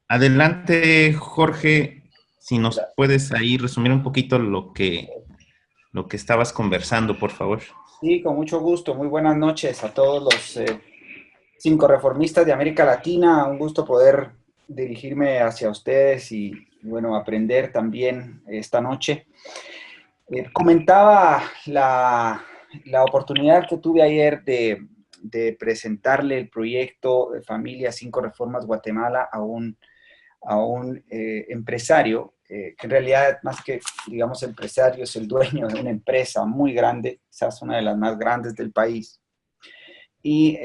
Adelante, Jorge, si nos puedes ahí resumir un poquito lo que estabas conversando, por favor. Sí, con mucho gusto. Muy buenas noches a todos los cinco reformistas de América Latina. Un gusto poder dirigirme hacia ustedes y, bueno, aprender también esta noche. Comentaba la oportunidad que tuve ayer de presentarle el proyecto de Familia Cinco Reformas Guatemala a un empresario, que en realidad más que, digamos, empresario, es el dueño de una empresa muy grande, quizás una de las más grandes del país. Y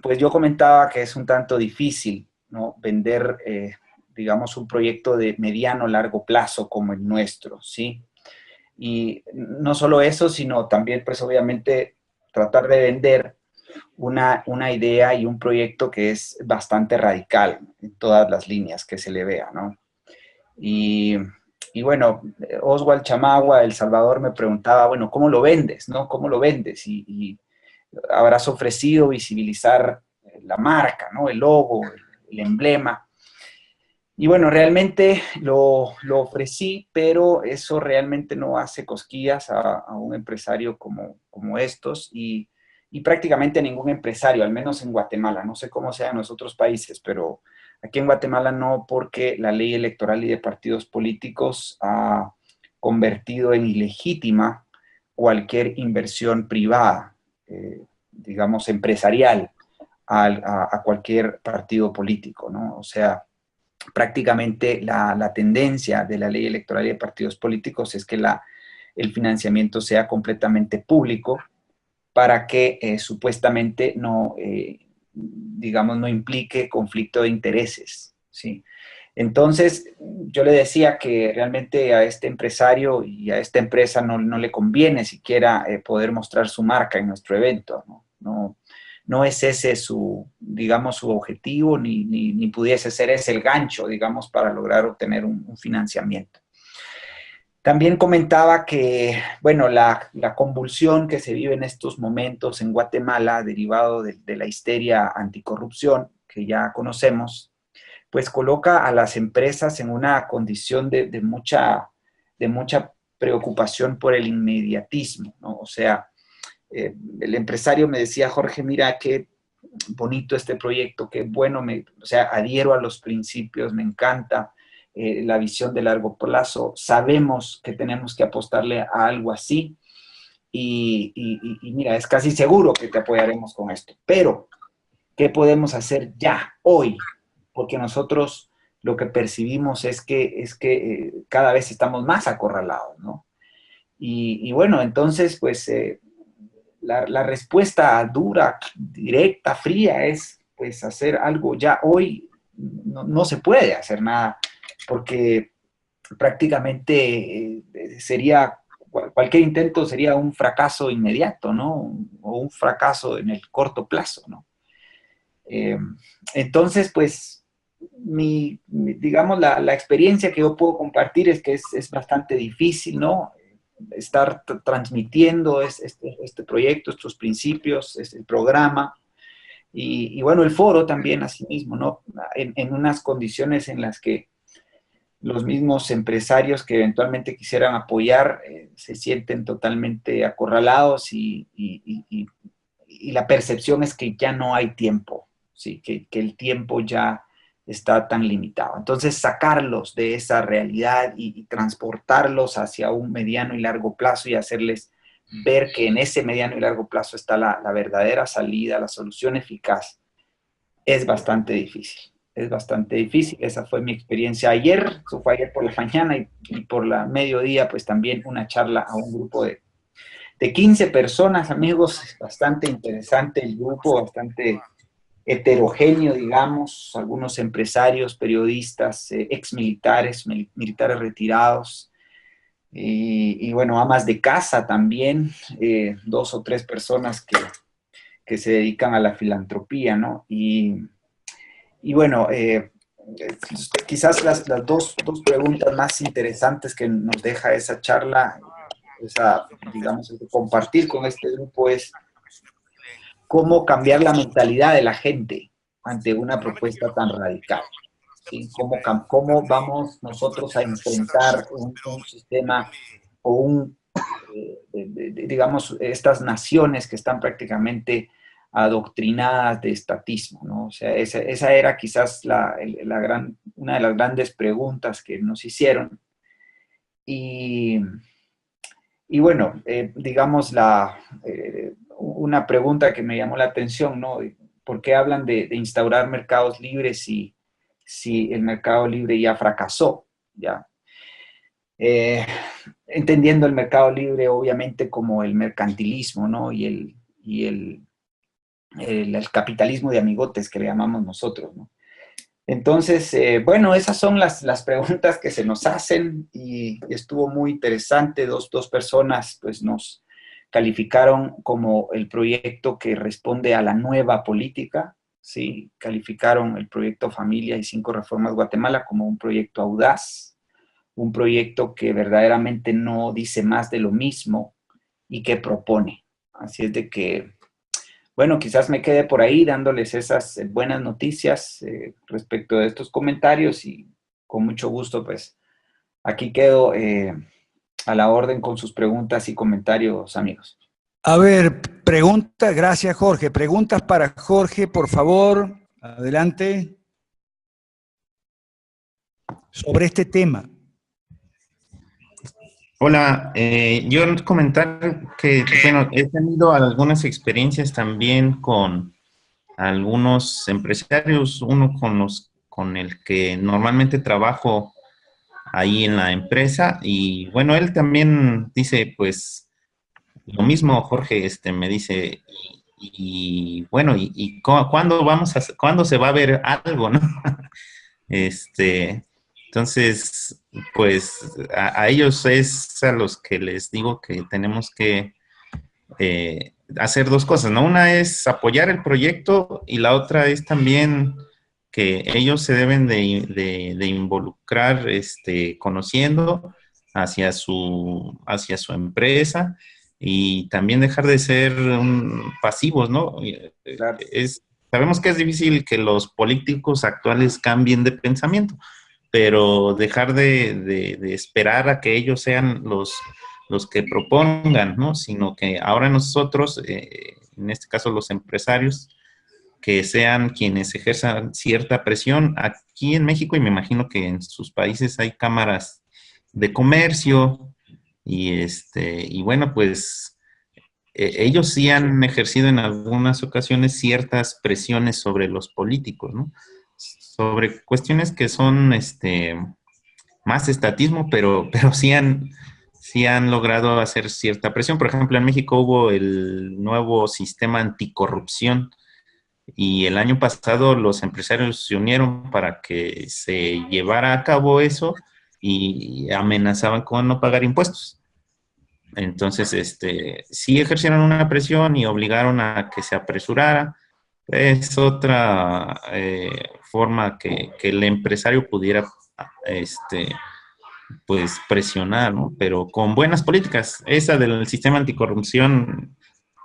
pues yo comentaba que es un tanto difícil, ¿no? Vender, digamos, un proyecto de mediano largo plazo como el nuestro, ¿sí? Y no solo eso, sino también, pues obviamente, tratar de vender una idea y un proyecto que es bastante radical en todas las líneas que se le vea, ¿no? Y, y bueno, Oswald Chamagua, El Salvador, me preguntaba, bueno, ¿cómo lo vendes, no? ¿Cómo lo vendes? Y habrás ofrecido visibilizar la marca, ¿no? El logo, el emblema. Y bueno, realmente lo ofrecí, pero eso realmente no hace cosquillas a un empresario como estos y prácticamente a ningún empresario, al menos en Guatemala. No sé cómo sea en los otros países, pero aquí en Guatemala no, porque la ley electoral y de partidos políticos ha convertido en ilegítima cualquier inversión privada, digamos, empresarial, a cualquier partido político, ¿no? O sea, prácticamente la tendencia de la ley electoral y de partidos políticos es que el financiamiento sea completamente público para que supuestamente no, digamos, no implique conflicto de intereses, ¿sí? Entonces, yo le decía que realmente a este empresario y a esta empresa no le conviene siquiera poder mostrar su marca en nuestro evento, ¿no? No es ese su, digamos, su objetivo, ni pudiese ser ese el gancho, digamos, para lograr obtener un financiamiento. También comentaba que, bueno, la convulsión que se vive en estos momentos en Guatemala, derivado de la histeria anticorrupción que ya conocemos, pues coloca a las empresas en una condición de mucha preocupación por el inmediatismo, ¿no? O sea, el empresario me decía, Jorge, mira qué bonito este proyecto, qué bueno, o sea, adhiero a los principios, me encanta la visión de largo plazo, sabemos que tenemos que apostarle a algo así y mira, es casi seguro que te apoyaremos con esto, pero ¿qué podemos hacer ya, hoy? Porque nosotros lo que percibimos es que cada vez estamos más acorralados, ¿no? Y bueno, entonces, pues la respuesta dura, directa, fría es pues hacer algo ya hoy. No se puede hacer nada porque prácticamente sería, cualquier intento sería un fracaso inmediato, ¿no? O un fracaso en el corto plazo, ¿no? Eh, entonces, pues, digamos, la experiencia que yo puedo compartir es que es bastante difícil, ¿no? Estar transmitiendo este proyecto, estos principios, este programa, bueno, el foro también, asimismo, ¿no? En unas condiciones en las que los mismos empresarios que eventualmente quisieran apoyar se sienten totalmente acorralados y la percepción es que ya no hay tiempo, ¿sí? Que el tiempo ya está tan limitado. Entonces, sacarlos de esa realidad y transportarlos hacia un mediano y largo plazo y hacerles ver que en ese mediano y largo plazo está la verdadera salida, la solución eficaz, es bastante difícil. Es bastante difícil. Esa fue mi experiencia ayer. Eso fue ayer por la mañana y por la mediodía, pues también una charla a un grupo de 15 personas, amigos. Bastante interesante el grupo, bastante heterogéneo, digamos. Algunos empresarios, periodistas, exmilitares, militares retirados. Y bueno, amas de casa también, dos o tres personas que se dedican a la filantropía, ¿no? Y bueno, quizás las dos preguntas más interesantes que nos deja esa charla, digamos, compartir con este grupo es cómo cambiar la mentalidad de la gente, ante una propuesta tan radical? ¿Sí? ¿Cómo vamos nosotros a enfrentar un sistema o digamos, estas naciones que están prácticamente adoctrinadas de estatismo, ¿no? O sea, esa era quizás una de las grandes preguntas que nos hicieron. Y, y bueno, digamos, una pregunta que me llamó la atención, ¿no? ¿Por qué hablan de instaurar mercados libres si el mercado libre ya fracasó? ¿Ya? Entendiendo el mercado libre obviamente como el mercantilismo, ¿no? El capitalismo de amigotes que le llamamos nosotros, ¿no? Entonces, bueno, esas son las preguntas que se nos hacen y estuvo muy interesante. Dos personas pues nos calificaron como el proyecto que responde a la nueva política, ¿sí? Calificaron el proyecto Familia y 5 Reformas Guatemala como un proyecto audaz, un proyecto que verdaderamente no dice más de lo mismo y que propone. Así es de que, bueno, quizás me quede por ahí dándoles esas buenas noticias respecto de estos comentarios y con mucho gusto, pues, aquí quedo a la orden con sus preguntas y comentarios, amigos. A ver, preguntas, gracias Jorge. Preguntas para Jorge, por favor, adelante. Sobre este tema. Hola, yo comentar que, bueno, he tenido algunas experiencias también con algunos empresarios, uno con el que normalmente trabajo ahí en la empresa, y bueno, él también dice, pues, lo mismo, Jorge, me dice, bueno, ¿cuándo se va a ver algo, no? Este, entonces, pues a ellos es a los que les digo que tenemos que hacer dos cosas, ¿no? Una es apoyar el proyecto y la otra es también que ellos se deben de involucrar, conociendo hacia su empresa y también dejar de ser pasivos, ¿no? Claro. Sabemos que es difícil que los políticos actuales cambien de pensamiento, pero dejar de esperar a que ellos sean los que propongan, ¿no? Sino que ahora nosotros, en este caso los empresarios, que sean quienes ejerzan cierta presión. Aquí en México, y me imagino que en sus países hay cámaras de comercio, y bueno, pues ellos sí han ejercido en algunas ocasiones ciertas presiones sobre los políticos, ¿no? Sobre cuestiones que son más estatismo, pero sí han logrado hacer cierta presión. Por ejemplo, en México hubo el nuevo sistema anticorrupción y el año pasado los empresarios se unieron para que se llevara a cabo eso y amenazaban con no pagar impuestos. Entonces, sí ejercieron una presión y obligaron a que se apresurara. Es otra forma que el empresario pudiera, pues, presionar, ¿no? Pero con buenas políticas. Esa del sistema anticorrupción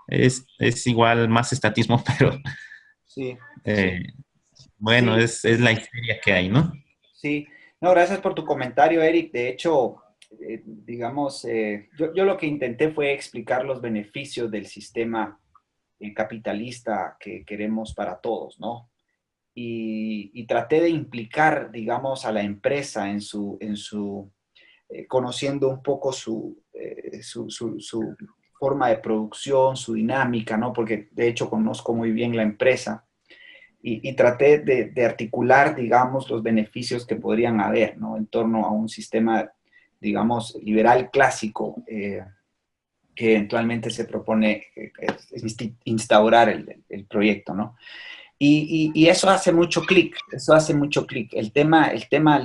es igual más estatismo, pero Sí, eh, bueno, sí, es la historia que hay, ¿no? sí. No, gracias por tu comentario, Eric. De hecho, digamos, yo lo que intenté fue explicar los beneficios del sistema capitalista que queremos para todos, ¿no? Y traté de implicar, digamos, a la empresa conociendo un poco su forma de producción, su dinámica, ¿no? Porque de hecho conozco muy bien la empresa y traté de articular, digamos, los beneficios que podrían haber, ¿no? En torno a un sistema, digamos, liberal clásico que eventualmente se propone instaurar el proyecto, ¿no? Y eso hace mucho clic, eso hace mucho clic. El tema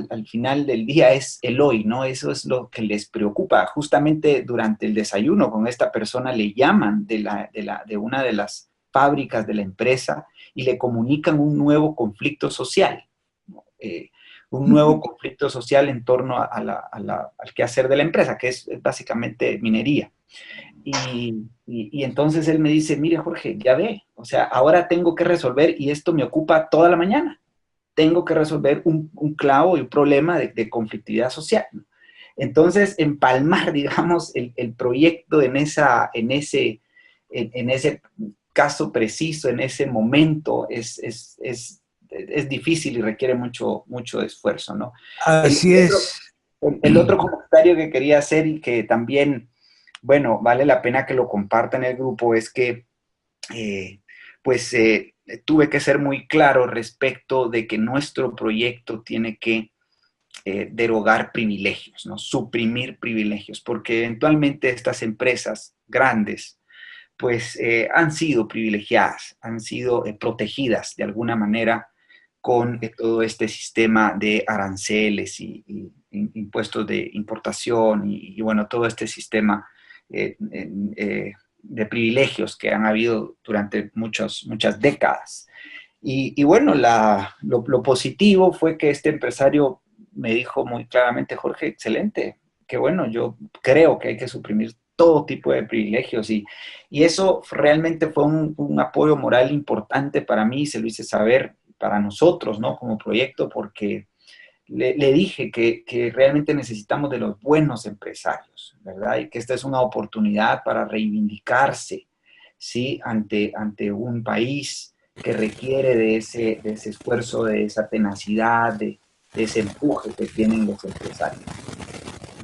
al final del día es el hoy, ¿no? Eso es lo que les preocupa. Justamente durante el desayuno con esta persona le llaman de una de las fábricas de la empresa y le comunican un nuevo conflicto social, ¿no? un nuevo conflicto social en torno al quehacer de la empresa, que es básicamente minería. Y entonces él me dice, mire Jorge, ya ve, o sea, ahora tengo que resolver y esto me ocupa toda la mañana. Tengo que resolver un clavo y un problema de conflictividad social, ¿no? Entonces, empalmar, digamos, el proyecto en ese caso preciso, en ese momento, es difícil y requiere mucho, mucho esfuerzo, ¿no? Así es. El otro comentario que quería hacer y que también, bueno, vale la pena que lo comparta en el grupo es que, tuve que ser muy claro respecto de que nuestro proyecto tiene que derogar privilegios, ¿no? Suprimir privilegios, porque eventualmente estas empresas grandes, pues han sido privilegiadas, han sido protegidas de alguna manera con todo este sistema de aranceles y impuestos de importación y, bueno, todo este sistema de privilegios que han habido durante muchas décadas. Y bueno, lo positivo fue que este empresario me dijo muy claramente, Jorge, excelente, qué bueno, yo creo que hay que suprimir todo tipo de privilegios y eso realmente fue un apoyo moral importante para mí, se lo hice saber para nosotros, ¿no? Como proyecto, porque le dije que realmente necesitamos de los buenos empresarios, ¿verdad? Y que esta es una oportunidad para reivindicarse, ¿sí? Ante un país que requiere de ese esfuerzo, de esa tenacidad, de ese empuje que tienen los empresarios.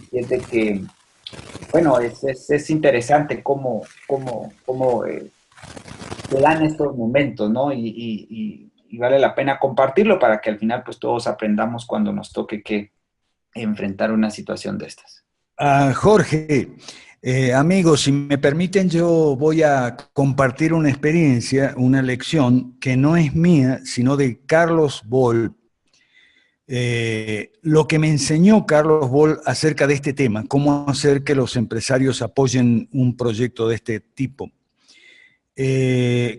Fíjate que, bueno, es interesante cómo se dan estos momentos, ¿no? Y vale la pena compartirlo para que al final pues todos aprendamos cuando nos toque que enfrentar una situación de estas. Jorge, amigos, si me permiten, yo voy a compartir una experiencia, una lección que no es mía, sino de Carlos Boll. Lo que me enseñó Carlos Boll acerca de este tema, cómo hacer que los empresarios apoyen un proyecto de este tipo.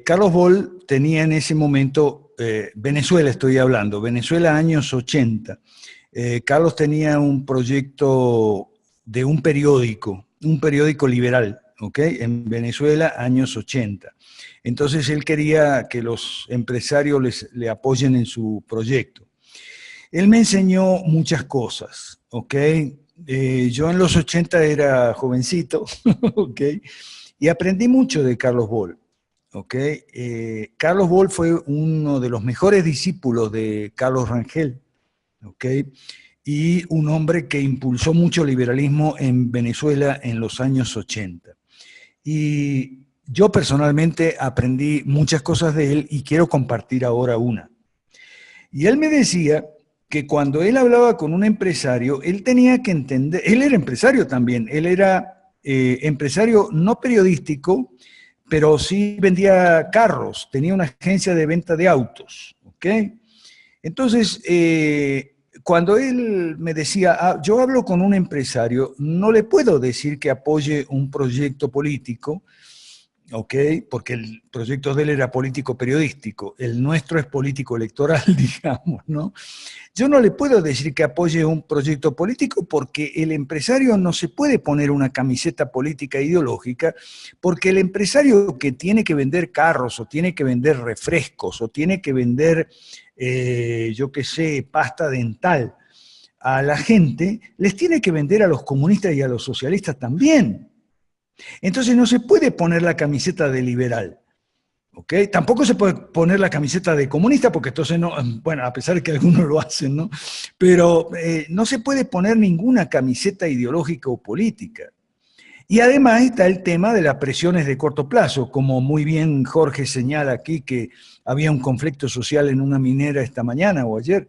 Carlos Boll tenía en ese momento, Venezuela estoy hablando, Venezuela años 80. Carlos tenía un proyecto de un periódico liberal, ¿ok? En Venezuela años 80. Entonces él quería que los empresarios le apoyen en su proyecto. Él me enseñó muchas cosas, ¿ok? Yo en los 80 era jovencito, ¿ok? Y aprendí mucho de Carlos Boll, ¿ok? Carlos Boll fue uno de los mejores discípulos de Carlos Rangel, ¿ok? Y un hombre que impulsó mucho liberalismo en Venezuela en los años 80. Y yo personalmente aprendí muchas cosas de él y quiero compartir ahora una. Y él me decía que cuando él hablaba con un empresario, él tenía que entender, él era empresario también, él era empresario no periodístico, pero sí vendía carros, tenía una agencia de venta de autos, ¿ok? Entonces, cuando él me decía, yo hablo con un empresario, no le puedo decir que apoye un proyecto político, ¿ok? Porque el proyecto de él era político periodístico, el nuestro es político electoral, digamos, ¿no? Yo no le puedo decir que apoye un proyecto político porque el empresario no se puede poner una camiseta política ideológica, porque el empresario que tiene que vender carros o tiene que vender refrescos o tiene que vender, yo qué sé, pasta dental a la gente, les tiene que vender a los comunistas y a los socialistas también. Entonces no se puede poner la camiseta de liberal. ¿Okay? Tampoco se puede poner la camiseta de comunista, porque entonces no, bueno, a pesar de que algunos lo hacen, ¿no? Pero no se puede poner ninguna camiseta ideológica o política. Y además está el tema de las presiones de corto plazo, como muy bien Jorge señala aquí que había un conflicto social en una minera esta mañana o ayer.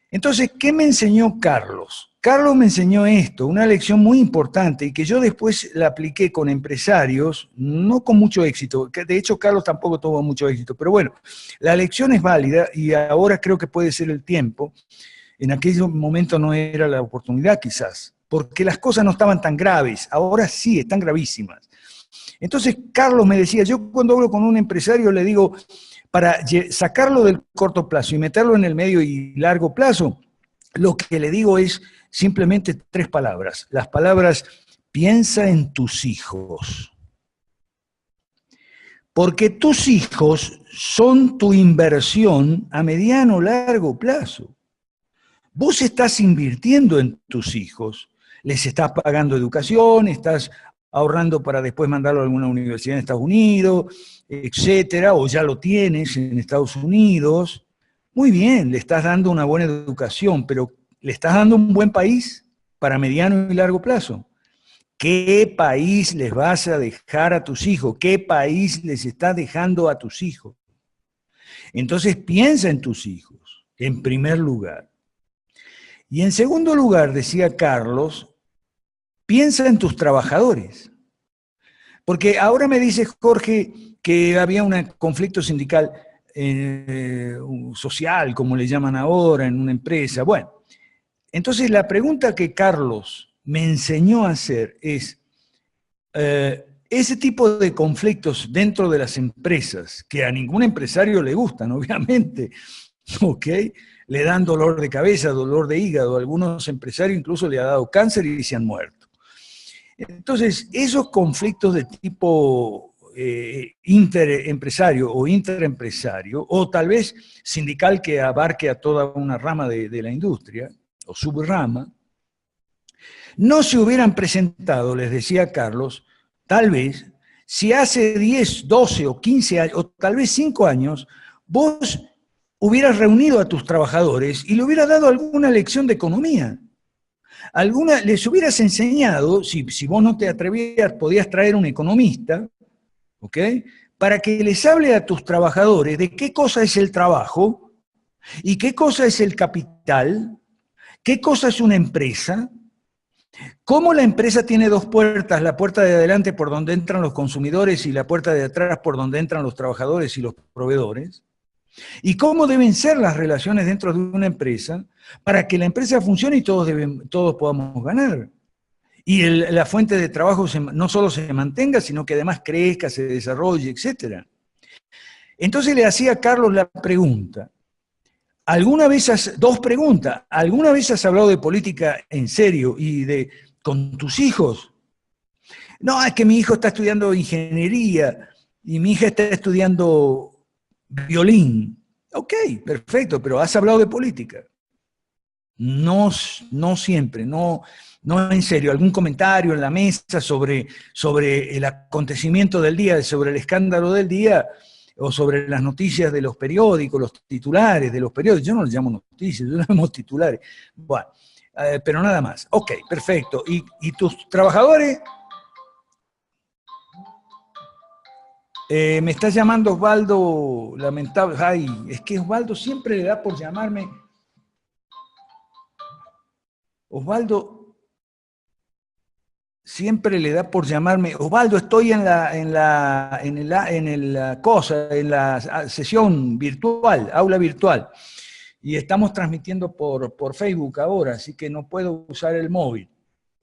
Entonces, ¿qué me enseñó Carlos? Carlos me enseñó esto, una lección muy importante y que yo después la apliqué con empresarios, no con mucho éxito, que de hecho Carlos tampoco tuvo mucho éxito, pero bueno, la lección es válida y ahora creo que puede ser el tiempo. En aquel momento no era la oportunidad quizás, porque las cosas no estaban tan graves, ahora sí están gravísimas. Entonces Carlos me decía, yo cuando hablo con un empresario le digo, para sacarlo del corto plazo y meterlo en el medio y largo plazo, lo que le digo es simplemente 3 palabras. Las palabras: piensa en tus hijos. Porque tus hijos son tu inversión a mediano o largo plazo. Vos estás invirtiendo en tus hijos, les estás pagando educación, estás ahorrando para después mandarlo a alguna universidad en Estados Unidos, etcétera, o ya lo tienes en Estados Unidos. Muy bien, le estás dando una buena educación, pero ¿le estás dando un buen país para mediano y largo plazo? ¿Qué país les vas a dejar a tus hijos? ¿Qué país les estás dejando a tus hijos? Entonces piensa en tus hijos, en primer lugar. Y en segundo lugar, decía Carlos, piensa en tus trabajadores. Porque ahora me dice Jorge que había un conflicto sindical, social, como le llaman ahora, en una empresa. Bueno, entonces la pregunta que Carlos me enseñó a hacer es, ese tipo de conflictos dentro de las empresas, que a ningún empresario le gustan, obviamente, ¿ok? Le dan dolor de cabeza, dolor de hígado, a algunos empresarios incluso le ha dado cáncer y se han muerto. Entonces, esos conflictos de tipo interempresario o interempresario, o tal vez sindical que abarque a toda una rama de la industria, o subrama, no se hubieran presentado, les decía Carlos, tal vez, si hace 10, 12 o 15 años, o tal vez 5 años, vos hubieras reunido a tus trabajadores y le hubieras dado alguna lección de economía. Les hubieras enseñado, si vos no te atrevías, podías traer un economista, ¿ok? Para que les hable a tus trabajadores de qué cosa es el trabajo y qué cosa es el capital, qué cosa es una empresa, cómo la empresa tiene 2 puertas, la puerta de adelante por donde entran los consumidores y la puerta de atrás por donde entran los trabajadores y los proveedores, y cómo deben ser las relaciones dentro de una empresa para que la empresa funcione y todos podamos ganar. Y la fuente de trabajo no solo se mantenga, sino que además crezca, se desarrolle, etc. Entonces le hacía a Carlos la pregunta, dos preguntas. ¿Alguna vez has hablado de política en serio y con tus hijos? No, es que mi hijo está estudiando ingeniería y mi hija está estudiando violín. Ok, perfecto, pero ¿has hablado de política? No siempre, no en serio. ¿Algún comentario en la mesa sobre el acontecimiento del día, sobre el escándalo del día? O sobre las noticias de los periódicos, los titulares de los periódicos. Yo no les llamo noticias, yo les llamo titulares. Bueno, pero nada más. Ok, perfecto. ¿Y tus trabajadores? Me está llamando Osvaldo, lamentable. Ay, es que Osvaldo siempre le da por llamarme. Osvaldo siempre le da por llamarme, Osvaldo, estoy en la sesión virtual, aula virtual, y estamos transmitiendo por Facebook ahora, así que no puedo usar el móvil.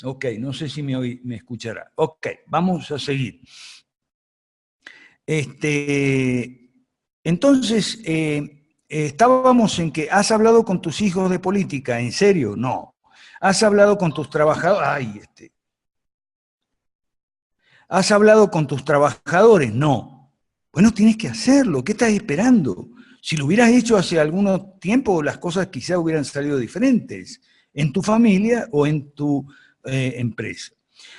Ok, no sé si me escuchará. Ok, vamos a seguir. Entonces, estábamos en que, ¿has hablado con tus hijos de política? ¿En serio? No. ¿Has hablado con tus trabajadores? Ay, ¿has hablado con tus trabajadores? No. Bueno, tienes que hacerlo. ¿Qué estás esperando? Si lo hubieras hecho hace algún tiempo, las cosas quizá hubieran salido diferentes en tu familia o en tu empresa.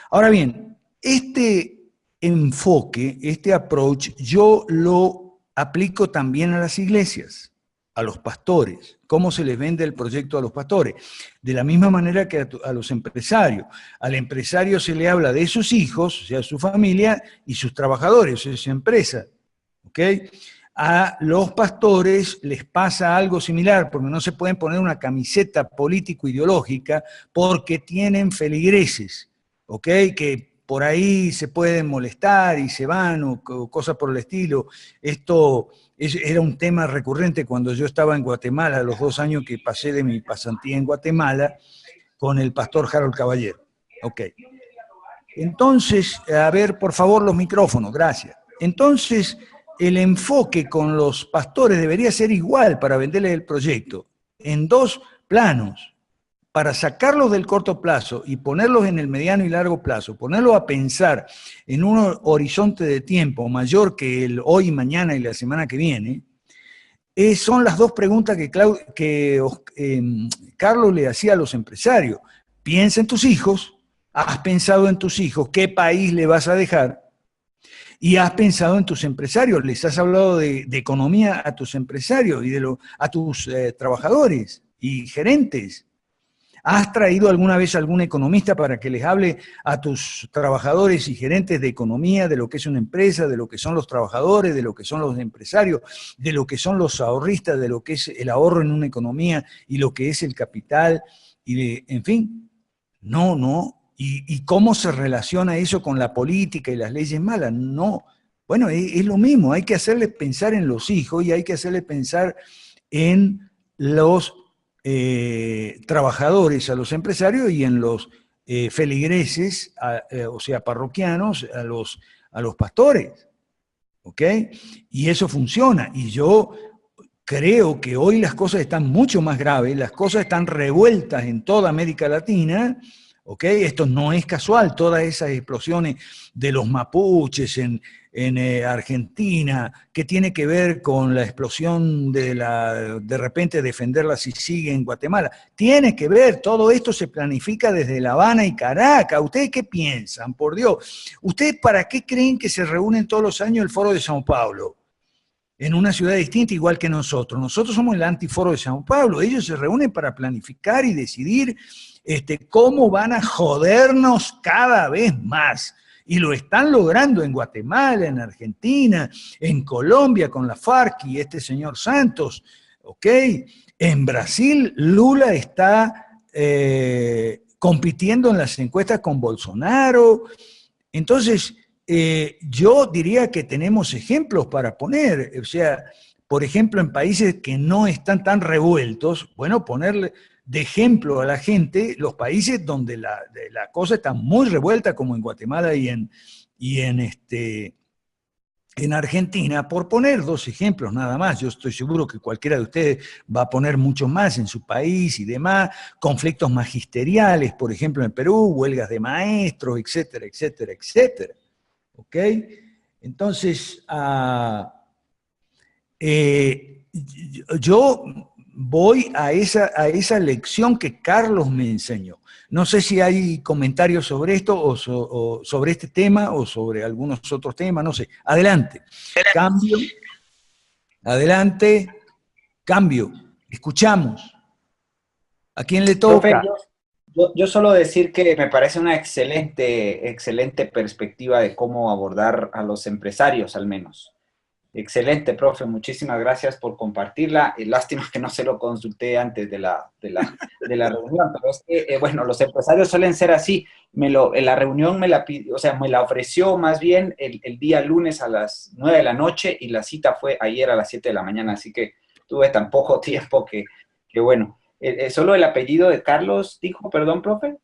Ahora bien, este enfoque, este approach, yo lo aplico también a las iglesias, a los pastores. ¿Cómo se les vende el proyecto a los pastores? De la misma manera que a los empresarios. Al empresario se le habla de sus hijos, o sea, su familia, y sus trabajadores, o sea, su empresa. ¿Ok? A los pastores les pasa algo similar, porque no se pueden poner una camiseta político-ideológica porque tienen feligreses, ¿ok? Que por ahí se pueden molestar y se van o cosas por el estilo. Esto era un tema recurrente cuando yo estaba en Guatemala, los 2 años que pasé de mi pasantía en Guatemala, con el pastor Harold Caballero. Ok. Entonces, a ver, por favor, los micrófonos, gracias. Entonces, el enfoque con los pastores debería ser igual para venderles el proyecto, en 2 planos. para sacarlos del corto plazo y ponerlos en el mediano y largo plazo, ponerlos a pensar en un horizonte de tiempo mayor que el hoy, mañana y la semana que viene, son las dos preguntas que Carlos le hacía a los empresarios. Piensa en tus hijos, has pensado en tus hijos, qué país le vas a dejar, y has pensado en tus empresarios, les has hablado de economía a tus empresarios y a tus trabajadores y gerentes. ¿Has traído alguna vez algún economista para que les hable a tus trabajadores y gerentes de economía, de lo que es una empresa, de lo que son los trabajadores, de lo que son los empresarios, de lo que son los ahorristas, de lo que es el ahorro en una economía y lo que es el capital? En fin, no. ¿Y cómo se relaciona eso con la política y las leyes malas? No. Bueno, es lo mismo, hay que hacerles pensar en los hijos y hay que hacerles pensar en los trabajadores, a los empresarios y en los feligreses, o sea, parroquianos, a los pastores, ¿ok? Y eso funciona, y yo creo que hoy las cosas están mucho más graves, las cosas están revueltas en toda América Latina, ¿ok? Esto no es casual, todas esas explosiones de los mapuches en Argentina, que tiene que ver con la explosión de repente defender la CICIG en Guatemala, tiene que ver, todo esto se planifica desde La Habana y Caracas. ¿Ustedes qué piensan? Por Dios, ¿ustedes para qué creen que se reúnen todos los años el Foro de Sao Paulo? En una ciudad distinta igual que nosotros. Nosotros somos el antiforo de Sao Paulo. Ellos se reúnen para planificar y decidir cómo van a jodernos cada vez más. Y lo están logrando en Guatemala, en Argentina, en Colombia con la FARC y este señor Santos, ¿ok? En Brasil, Lula está compitiendo en las encuestas con Bolsonaro. Entonces, yo diría que tenemos ejemplos para poner, o sea, por ejemplo, en países que no están tan revueltos, bueno, ponerle de ejemplo a la gente los países donde la cosa está muy revuelta, como en Guatemala y en Argentina, por poner dos ejemplos nada más. Yo estoy seguro que cualquiera de ustedes va a poner mucho más en su país y demás, conflictos magisteriales, por ejemplo, en Perú, huelgas de maestros, etcétera, etcétera, etcétera. ¿Ok? Entonces, yo voy a esa lección que Carlos me enseñó. No sé si hay comentarios sobre esto o sobre este tema o sobre algunos otros temas, no sé. Adelante. Cambio. Adelante. Cambio. Escuchamos. ¿A quién le toca? Profe, yo solo decir que me parece una excelente perspectiva de cómo abordar a los empresarios, al menos. Excelente, profe. Muchísimas gracias por compartirla. Lástima que no se lo consulté antes de la reunión, pero es que, bueno, los empresarios suelen ser así. En la reunión me la pidió, o sea, me la ofreció más bien el día lunes a las 9 de la noche y la cita fue ayer a las 7 de la mañana, así que tuve tan poco tiempo que bueno. Solo el apellido de Carlos dijo, perdón, profe.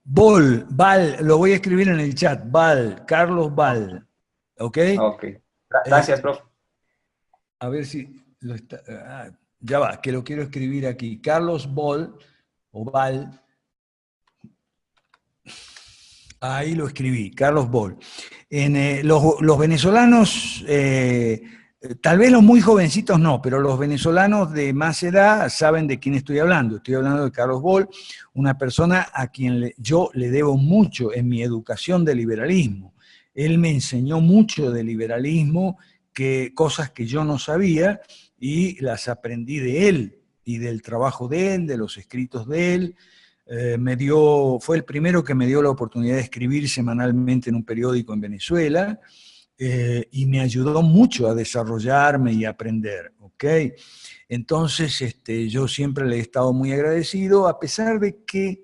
Val, lo voy a escribir en el chat. Val, Carlos Val. ¿Ok? Ok. Gracias, profe. A ver si lo está. Ya va, que lo quiero escribir aquí. Carlos Val, o Val. Ahí lo escribí, Carlos Val. Los venezolanos. Tal vez los muy jovencitos no, pero los venezolanos de más edad saben de quién estoy hablando. Estoy hablando de Carlos Boll, una persona a quien yo le debo mucho en mi educación de liberalismo. Él me enseñó mucho de liberalismo, cosas que yo no sabía, y las aprendí de él, y del trabajo de él, de los escritos de él. Fue el primero que me dio la oportunidad de escribir semanalmente en un periódico en Venezuela, y me ayudó mucho a desarrollarme y a aprender, ¿ok? Entonces, yo siempre le he estado muy agradecido, a pesar de que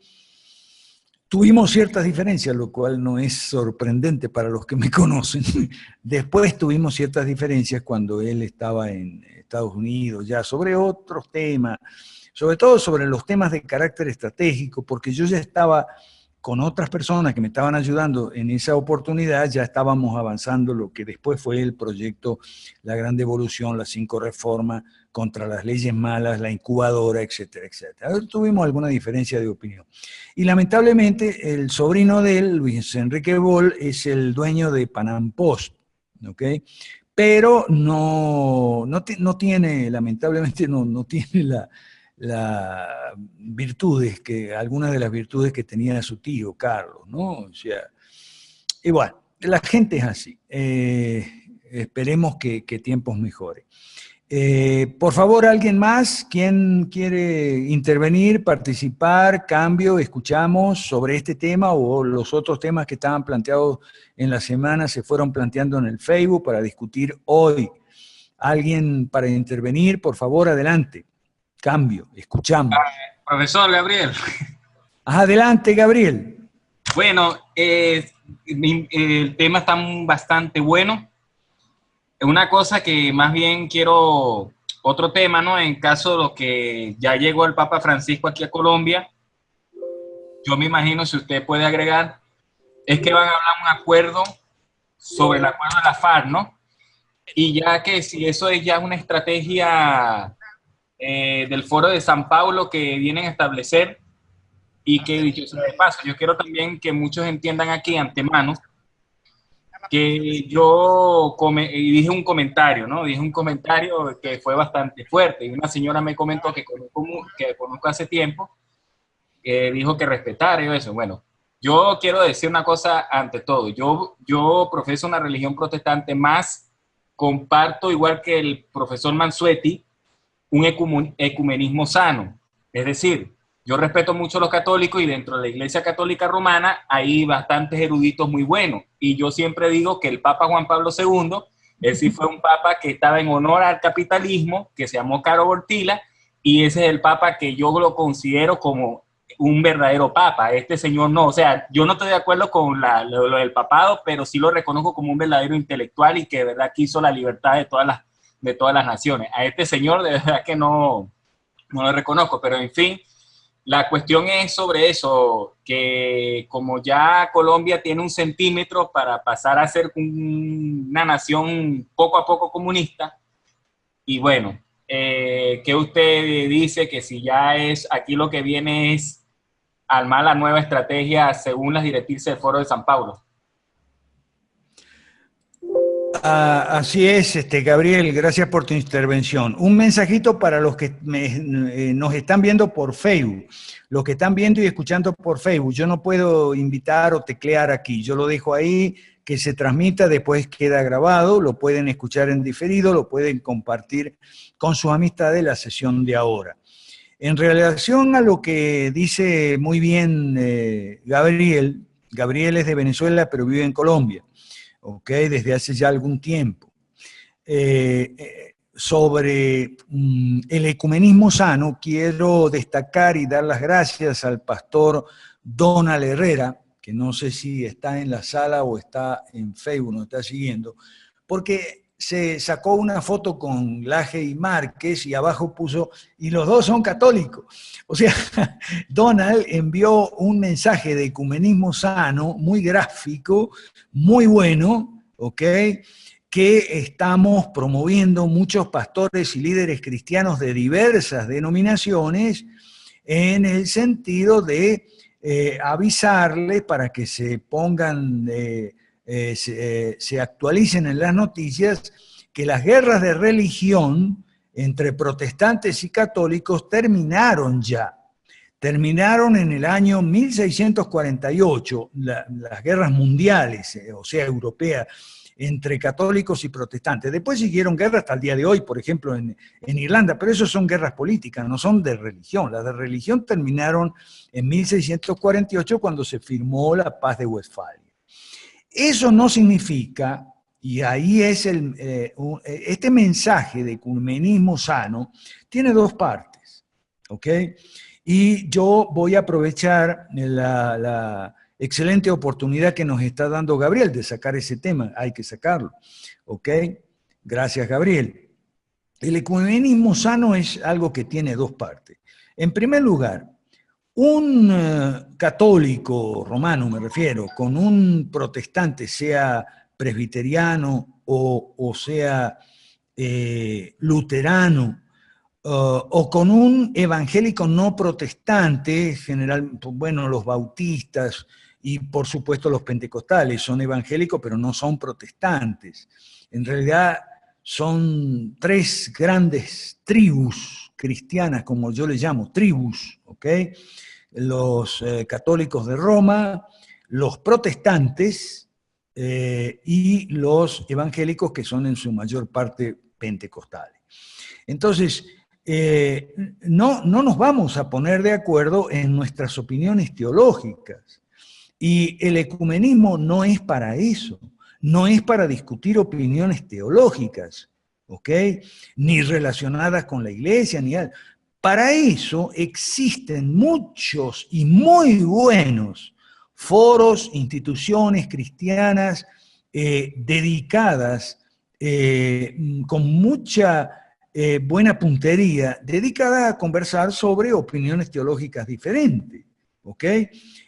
tuvimos ciertas diferencias, lo cual no es sorprendente para los que me conocen. Después tuvimos ciertas diferencias cuando él estaba en Estados Unidos, ya sobre otros temas, sobre todo sobre los temas de carácter estratégico, porque yo ya estaba con otras personas que me estaban ayudando en esa oportunidad, ya estábamos avanzando lo que después fue el proyecto La Gran Devolución, las 5 reformas contra las leyes malas, la incubadora, etcétera, etcétera. Tuvimos alguna diferencia de opinión. Y lamentablemente el sobrino de él, Luis Enrique Boll, es el dueño de Panam Post, ¿ok? Pero no tiene, lamentablemente no tiene las virtudes, algunas de las virtudes que tenía su tío Carlos, ¿no? O sea, y bueno, la gente es así. Esperemos que tiempos mejoren. Por favor, ¿alguien más? ¿Quién quiere intervenir, participar, cambio? Escuchamos sobre este tema o los otros temas que estaban planteados en la semana se fueron planteando en el Facebook para discutir hoy. ¿Alguien para intervenir? Por favor, adelante. Cambio, escuchamos. Profesor Gabriel. Adelante, Gabriel. Bueno, el tema está bastante bueno. Una cosa que más bien quiero, otro tema, ¿no? En caso de lo que ya llegó el Papa Francisco aquí a Colombia, yo me imagino, si usted puede agregar, es que van a hablar un acuerdo sobre el acuerdo de la FARC, ¿no? Y ya que si eso es ya una estrategia del Foro de San Pablo que vienen a establecer, y que, dicho sea de paso, yo quiero también que muchos entiendan aquí antemano que yo dije un comentario, ¿no? Dije un comentario que fue bastante fuerte, y una señora me comentó que conozco hace tiempo, que dijo que respetara y eso. Bueno, yo quiero decir una cosa ante todo. Yo profeso una religión protestante, más comparto, igual que el profesor Mansuetti, un ecumenismo sano. Es decir, yo respeto mucho a los católicos, y dentro de la Iglesia Católica Romana hay bastantes eruditos muy buenos. Y yo siempre digo que el Papa Juan Pablo II, él sí fue un papa que estaba en honor al capitalismo, que se llamó Caro Bortila, y ese es el papa que yo lo considero como un verdadero papa. Este señor no, o sea, yo no estoy de acuerdo con lo del papado, pero sí lo reconozco como un verdadero intelectual y que de verdad quiso la libertad de todas las naciones. A este señor de verdad que no lo reconozco, pero en fin, la cuestión es sobre eso, que como ya Colombia tiene 1 centímetro para pasar a ser una nación poco a poco comunista, y bueno, que usted dice que si ya es, aquí lo que viene es armar la nueva estrategia según las directrices del Foro de San Pablo. Así es, Gabriel, gracias por tu intervención. Un mensajito para los que nos están viendo por Facebook, los que están viendo y escuchando por Facebook. Yo no puedo invitar o teclear aquí, yo lo dejo ahí, que se transmita, después queda grabado, lo pueden escuchar en diferido, lo pueden compartir con sus amistades la sesión de ahora. En relación a lo que dice muy bien Gabriel es de Venezuela, pero vive en Colombia. ¿Ok? Desde hace ya algún tiempo. Sobre el ecumenismo sano, quiero destacar y dar las gracias al pastor Donald Herrera, que no sé si está en la sala o está en Facebook, nos está siguiendo, porque se sacó una foto con Laje y Márquez y abajo puso, y los dos son católicos. O sea, Donald envió un mensaje de ecumenismo sano, muy gráfico, muy bueno, ¿ok? Que estamos promoviendo muchos pastores y líderes cristianos de diversas denominaciones en el sentido de avisarles para que se pongan... se actualicen en las noticias que las guerras de religión entre protestantes y católicos terminaron ya. Terminaron en el año 1648, las guerras mundiales, o sea, europeas, entre católicos y protestantes. Después siguieron guerras hasta el día de hoy, por ejemplo, en Irlanda, pero eso son guerras políticas, no son de religión. Las de religión terminaron en 1648 cuando se firmó la Paz de Westfalia. Eso no significa, y ahí es este mensaje de ecumenismo sano, tiene 2 partes, ¿ok? Y yo voy a aprovechar la excelente oportunidad que nos está dando Gabriel de sacar ese tema, hay que sacarlo, ¿ok? Gracias, Gabriel. El ecumenismo sano es algo que tiene 2 partes. En primer lugar, un católico romano, me refiero, con un protestante, sea presbiteriano o sea luterano, o con un evangélico no protestante, general, bueno, los bautistas y por supuesto los pentecostales son evangélicos pero no son protestantes. En realidad son tres grandes tribus cristianas, como yo les llamo, tribus, ¿ok? Los católicos de Roma, los protestantes y los evangélicos, que son en su mayor parte pentecostales. Entonces, no nos vamos a poner de acuerdo en nuestras opiniones teológicas. Y el ecumenismo no es para eso, no es para discutir opiniones teológicas, ¿ok? Ni relacionadas con la iglesia, ni algo. Para eso existen muchos y muy buenos foros, instituciones cristianas dedicadas con mucha buena puntería, dedicada a conversar sobre opiniones teológicas diferentes, ¿ok?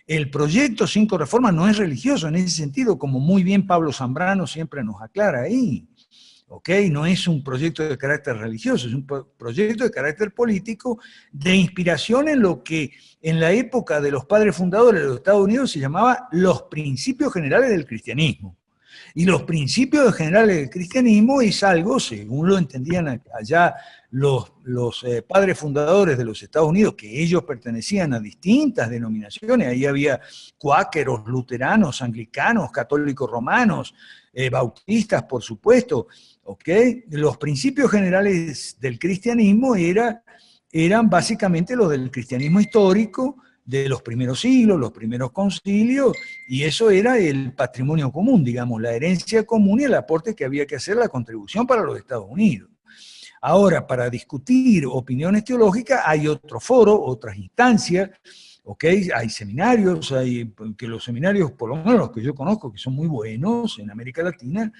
El proyecto 5 Reformas no es religioso en ese sentido, como muy bien Pablo Zambrano siempre nos aclara ahí, ¿ok? No es un proyecto de carácter religioso, es un proyecto de carácter político, de inspiración en lo que en la época de los padres fundadores de los Estados Unidos se llamaba los principios generales del cristianismo. Y los principios generales del cristianismo es algo, según lo entendían allá los padres fundadores de los Estados Unidos, que ellos pertenecían a distintas denominaciones, ahí había cuáqueros, luteranos, anglicanos, católicos romanos, bautistas, por supuesto, ¿ok? Los principios generales del cristianismo eran básicamente los del cristianismo histórico, de los primeros siglos, los primeros concilios, y eso era el patrimonio común, digamos, la herencia común y el aporte que había que hacer, la contribución para los Estados Unidos. Ahora, para discutir opiniones teológicas hay otro foro, otras instancias, ¿ok? Hay seminarios, que los seminarios, por lo menos los que yo conozco, que son muy buenos en América Latina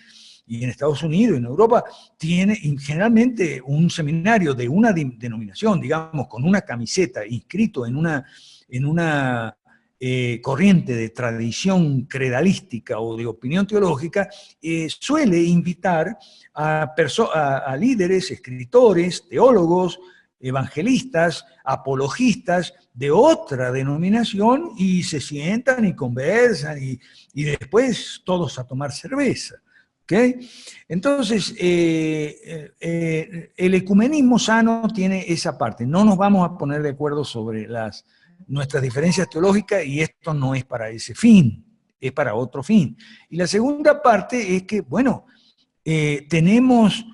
y en Estados Unidos, en Europa, tiene generalmente un seminario de una denominación, digamos, con una camiseta inscrito en una corriente de tradición o de opinión teológica, suele invitar a líderes, escritores, teólogos, evangelistas, apologistas de otra denominación y se sientan y conversan y después todos a tomar cerveza. ¿Okay? Entonces, el ecumenismo sano tiene esa parte. No nos vamos a poner de acuerdo sobre nuestras diferencias teológicas y esto no es para ese fin, es para otro fin. Y la segunda parte es que, bueno, tenemos,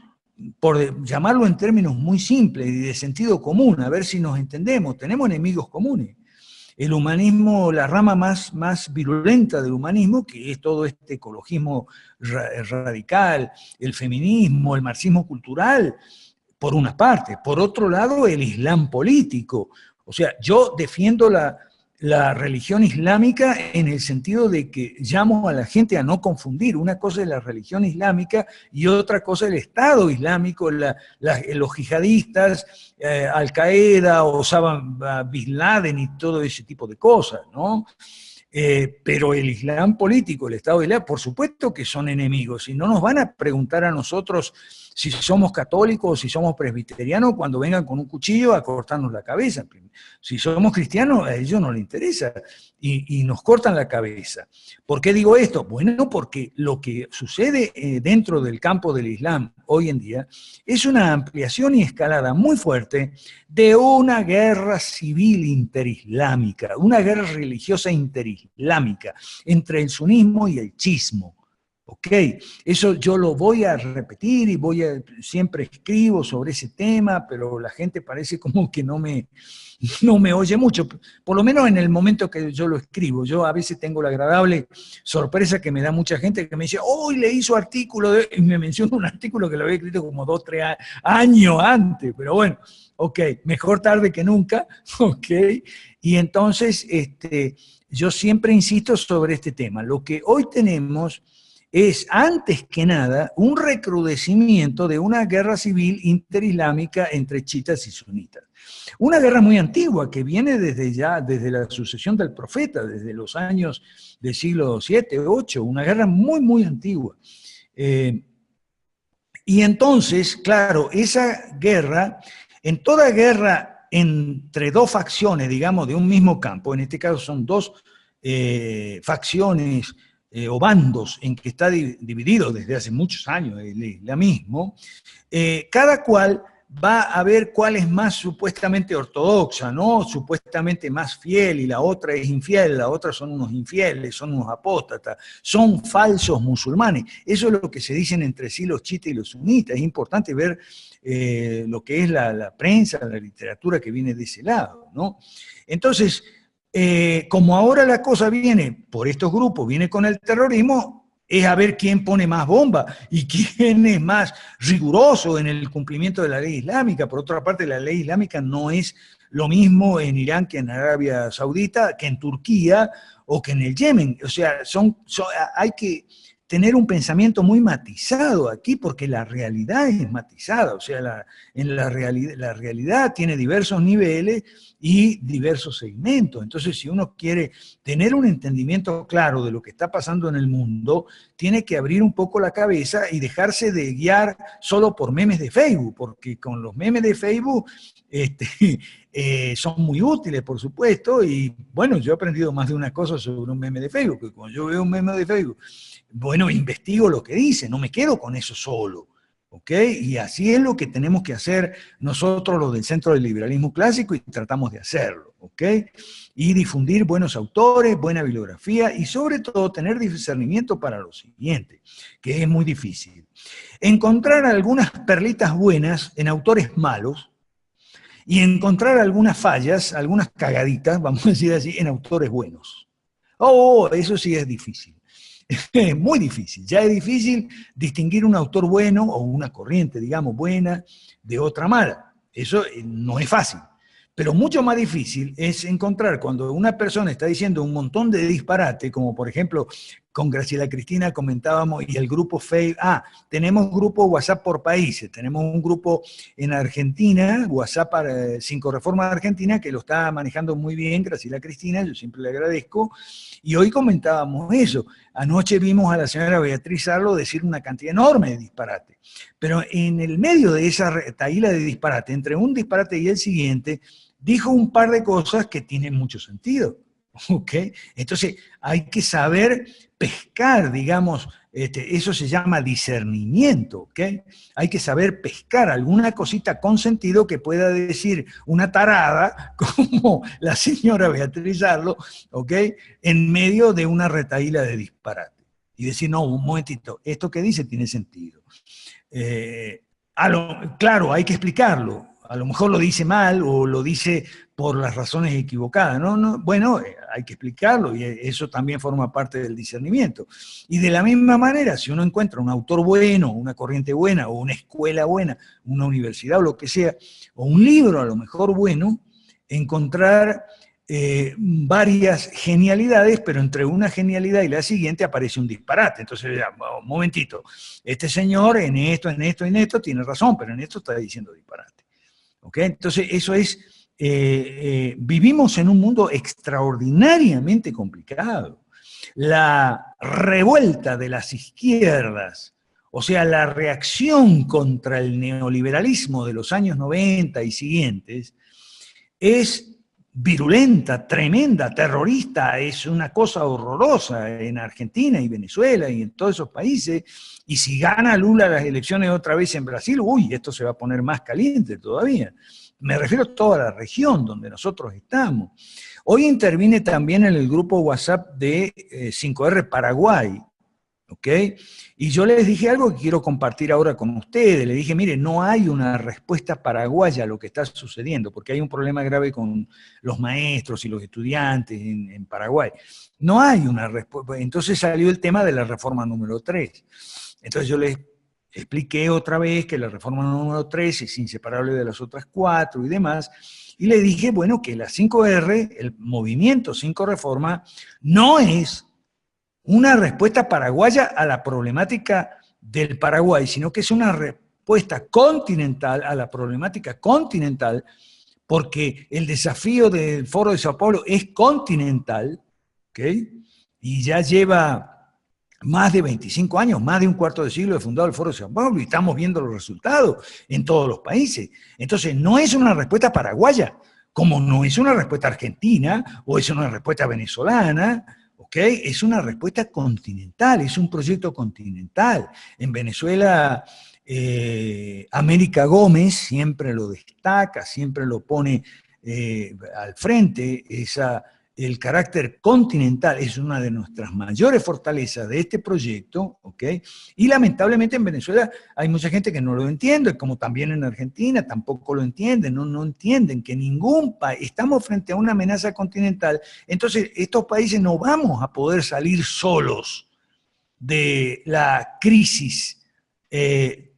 por llamarlo en términos muy simples y de sentido común, a ver si nos entendemos, tenemos enemigos comunes. El humanismo, la rama más virulenta del humanismo, que es todo este ecologismo radical, el feminismo, el marxismo cultural, por una parte. Por otro lado, el islam político. O sea, yo defiendo la religión islámica en el sentido de que llamo a la gente a no confundir. Una cosa es la religión islámica y otra cosa es el Estado Islámico, los yihadistas, Al-Qaeda, Osama Bin Laden y todo ese tipo de cosas, ¿no? Pero el Islam político, el Estado Islámico, por supuesto que son enemigos y no nos van a preguntar a nosotros si somos católicos o si somos presbiterianos cuando vengan con un cuchillo a cortarnos la cabeza. Si somos cristianos, a ellos no les interesa y nos cortan la cabeza. ¿Por qué digo esto? Bueno, porque lo que sucede dentro del campo del Islam hoy en día es una ampliación y escalada muy fuerte de una guerra civil interislámica, una guerra religiosa interislámica entre el sunismo y el chiismo. Ok, eso yo lo voy a repetir y siempre escribo sobre ese tema, pero la gente parece como que no me oye mucho, por lo menos en el momento que yo lo escribo. Yo a veces tengo la agradable sorpresa que me da mucha gente que me dice, hoy leí su artículo, y me menciona un artículo que lo había escrito como 2 o 3 años antes, pero bueno, ok, mejor tarde que nunca, ok, y entonces yo siempre insisto sobre este tema. Lo que hoy tenemos es antes que nada un recrudecimiento de una guerra civil interislámica entre chiitas y sunitas. Una guerra muy antigua que viene desde la sucesión del profeta, desde los años del siglo VII, VIII, una guerra muy, muy antigua. Y entonces, claro, esa guerra, en toda guerra entre dos facciones, digamos, de un mismo campo, en este caso son dos facciones o bandos en que está dividido desde hace muchos años el islamismo, cada cual va a ver cuál es más supuestamente ortodoxa, ¿no? Supuestamente más fiel, y la otra es infiel, la otra son unos infieles, son unos apóstatas, son falsos musulmanes. Eso es lo que se dicen entre sí los chiitas y los sunitas. Es importante ver lo que es la prensa, la literatura que viene de ese lado, ¿no? Entonces, como ahora la cosa viene por estos grupos, viene con el terrorismo, es a ver quién pone más bomba y quién es más riguroso en el cumplimiento de la ley islámica. Por otra parte, la ley islámica no es lo mismo en Irán que en Arabia Saudita, que en Turquía o que en el Yemen. O sea, hay que tener un pensamiento muy matizado aquí, porque la realidad es matizada. O sea, la realidad tiene diversos niveles y diversos segmentos. Entonces, si uno quiere tener un entendimiento claro de lo que está pasando en el mundo, tiene que abrir un poco la cabeza y dejarse de guiar solo por memes de Facebook, porque con los memes de Facebook son muy útiles, por supuesto, y bueno, yo he aprendido más de una cosa sobre un meme de Facebook, que cuando yo veo un meme de Facebook, bueno, investigo lo que dice, no me quedo con eso solo. ¿Ok? Y así es lo que tenemos que hacer nosotros los del Centro del Liberalismo Clásico, y tratamos de hacerlo, ¿ok? Y difundir buenos autores, buena bibliografía, y sobre todo tener discernimiento para lo siguiente, que es muy difícil. Encontrar algunas perlitas buenas en autores malos, y encontrar algunas fallas, algunas cagaditas, vamos a decir así, en autores buenos. Oh, eso sí es difícil. Es muy difícil, ya es difícil distinguir un autor bueno o una corriente, digamos, buena de otra mala. Eso no es fácil, pero mucho más difícil es encontrar cuando una persona está diciendo un montón de disparate, como por ejemplo con Graciela Cristina comentábamos, y el grupo Facebook, tenemos grupo WhatsApp por países, tenemos un grupo en Argentina, WhatsApp para 5 Reformas de Argentina, que lo está manejando muy bien Graciela Cristina, yo siempre le agradezco, y hoy comentábamos eso. Anoche vimos a la señora Beatriz Arlo decir una cantidad enorme de disparate, pero en el medio de esa retaíla de disparate, entre un disparate y el siguiente, dijo un par de cosas que tienen mucho sentido. ¿Ok? Entonces hay que saber pescar, digamos, eso se llama discernimiento, ¿ok? Hay que saber pescar alguna cosita con sentido que pueda decir una tarada, como la señora Beatriz Arlo, ¿ok? En medio de una retaíla de disparate. Y decir, no, un momentito, esto que dice tiene sentido. Claro, hay que explicarlo. A lo mejor lo dice mal o lo dice por las razones equivocadas, ¿no? Bueno, hay que explicarlo, y eso también forma parte del discernimiento. Y de la misma manera, si uno encuentra un autor bueno, una corriente buena, o una escuela buena, una universidad o lo que sea, o un libro a lo mejor bueno, encontrar varias genialidades, pero entre una genialidad y la siguiente aparece un disparate. Entonces, un momentito, este señor en esto, tiene razón, pero en esto está diciendo disparate. ¿Okay? Entonces, eso es, vivimos en un mundo extraordinariamente complicado. La revuelta de las izquierdas, o sea, la reacción contra el neoliberalismo de los años 90 y siguientes, es virulenta, tremenda, terrorista, es una cosa horrorosa en Argentina y Venezuela y en todos esos países. Y si gana Lula las elecciones otra vez en Brasil, uy, esto se va a poner más caliente todavía. Me refiero a toda la región donde nosotros estamos. Hoy intervine también en el grupo WhatsApp de 5R Paraguay, ¿ok? Y yo les dije algo que quiero compartir ahora con ustedes. Le dije, mire, no hay una respuesta paraguaya a lo que está sucediendo, porque hay un problema grave con los maestros y los estudiantes en Paraguay. No hay una respuesta. Entonces salió el tema de la reforma número 3. Entonces yo les expliqué otra vez que la reforma número 3 es inseparable de las otras 4 y demás, y le dije, bueno, que la 5R, el movimiento 5 Reforma, no es una respuesta paraguaya a la problemática del Paraguay, sino que es una respuesta continental a la problemática continental, porque el desafío del Foro de Sao Paulo es continental, ¿ok? Y ya lleva más de 25 años, más de un cuarto de siglo de fundado el Foro de Sao Paulo, y estamos viendo los resultados en todos los países. Entonces, no es una respuesta paraguaya, como no es una respuesta argentina, o es una respuesta venezolana, ¿ok? Es una respuesta continental, es un proyecto continental. En Venezuela, América Gómez siempre lo destaca, siempre lo pone al frente, el carácter continental es una de nuestras mayores fortalezas de este proyecto, ¿ok? Y lamentablemente en Venezuela hay mucha gente que no lo entiende, como también en Argentina tampoco lo entienden, no entienden que ningún país, estamos frente a una amenaza continental, entonces estos países no vamos a poder salir solos de la crisis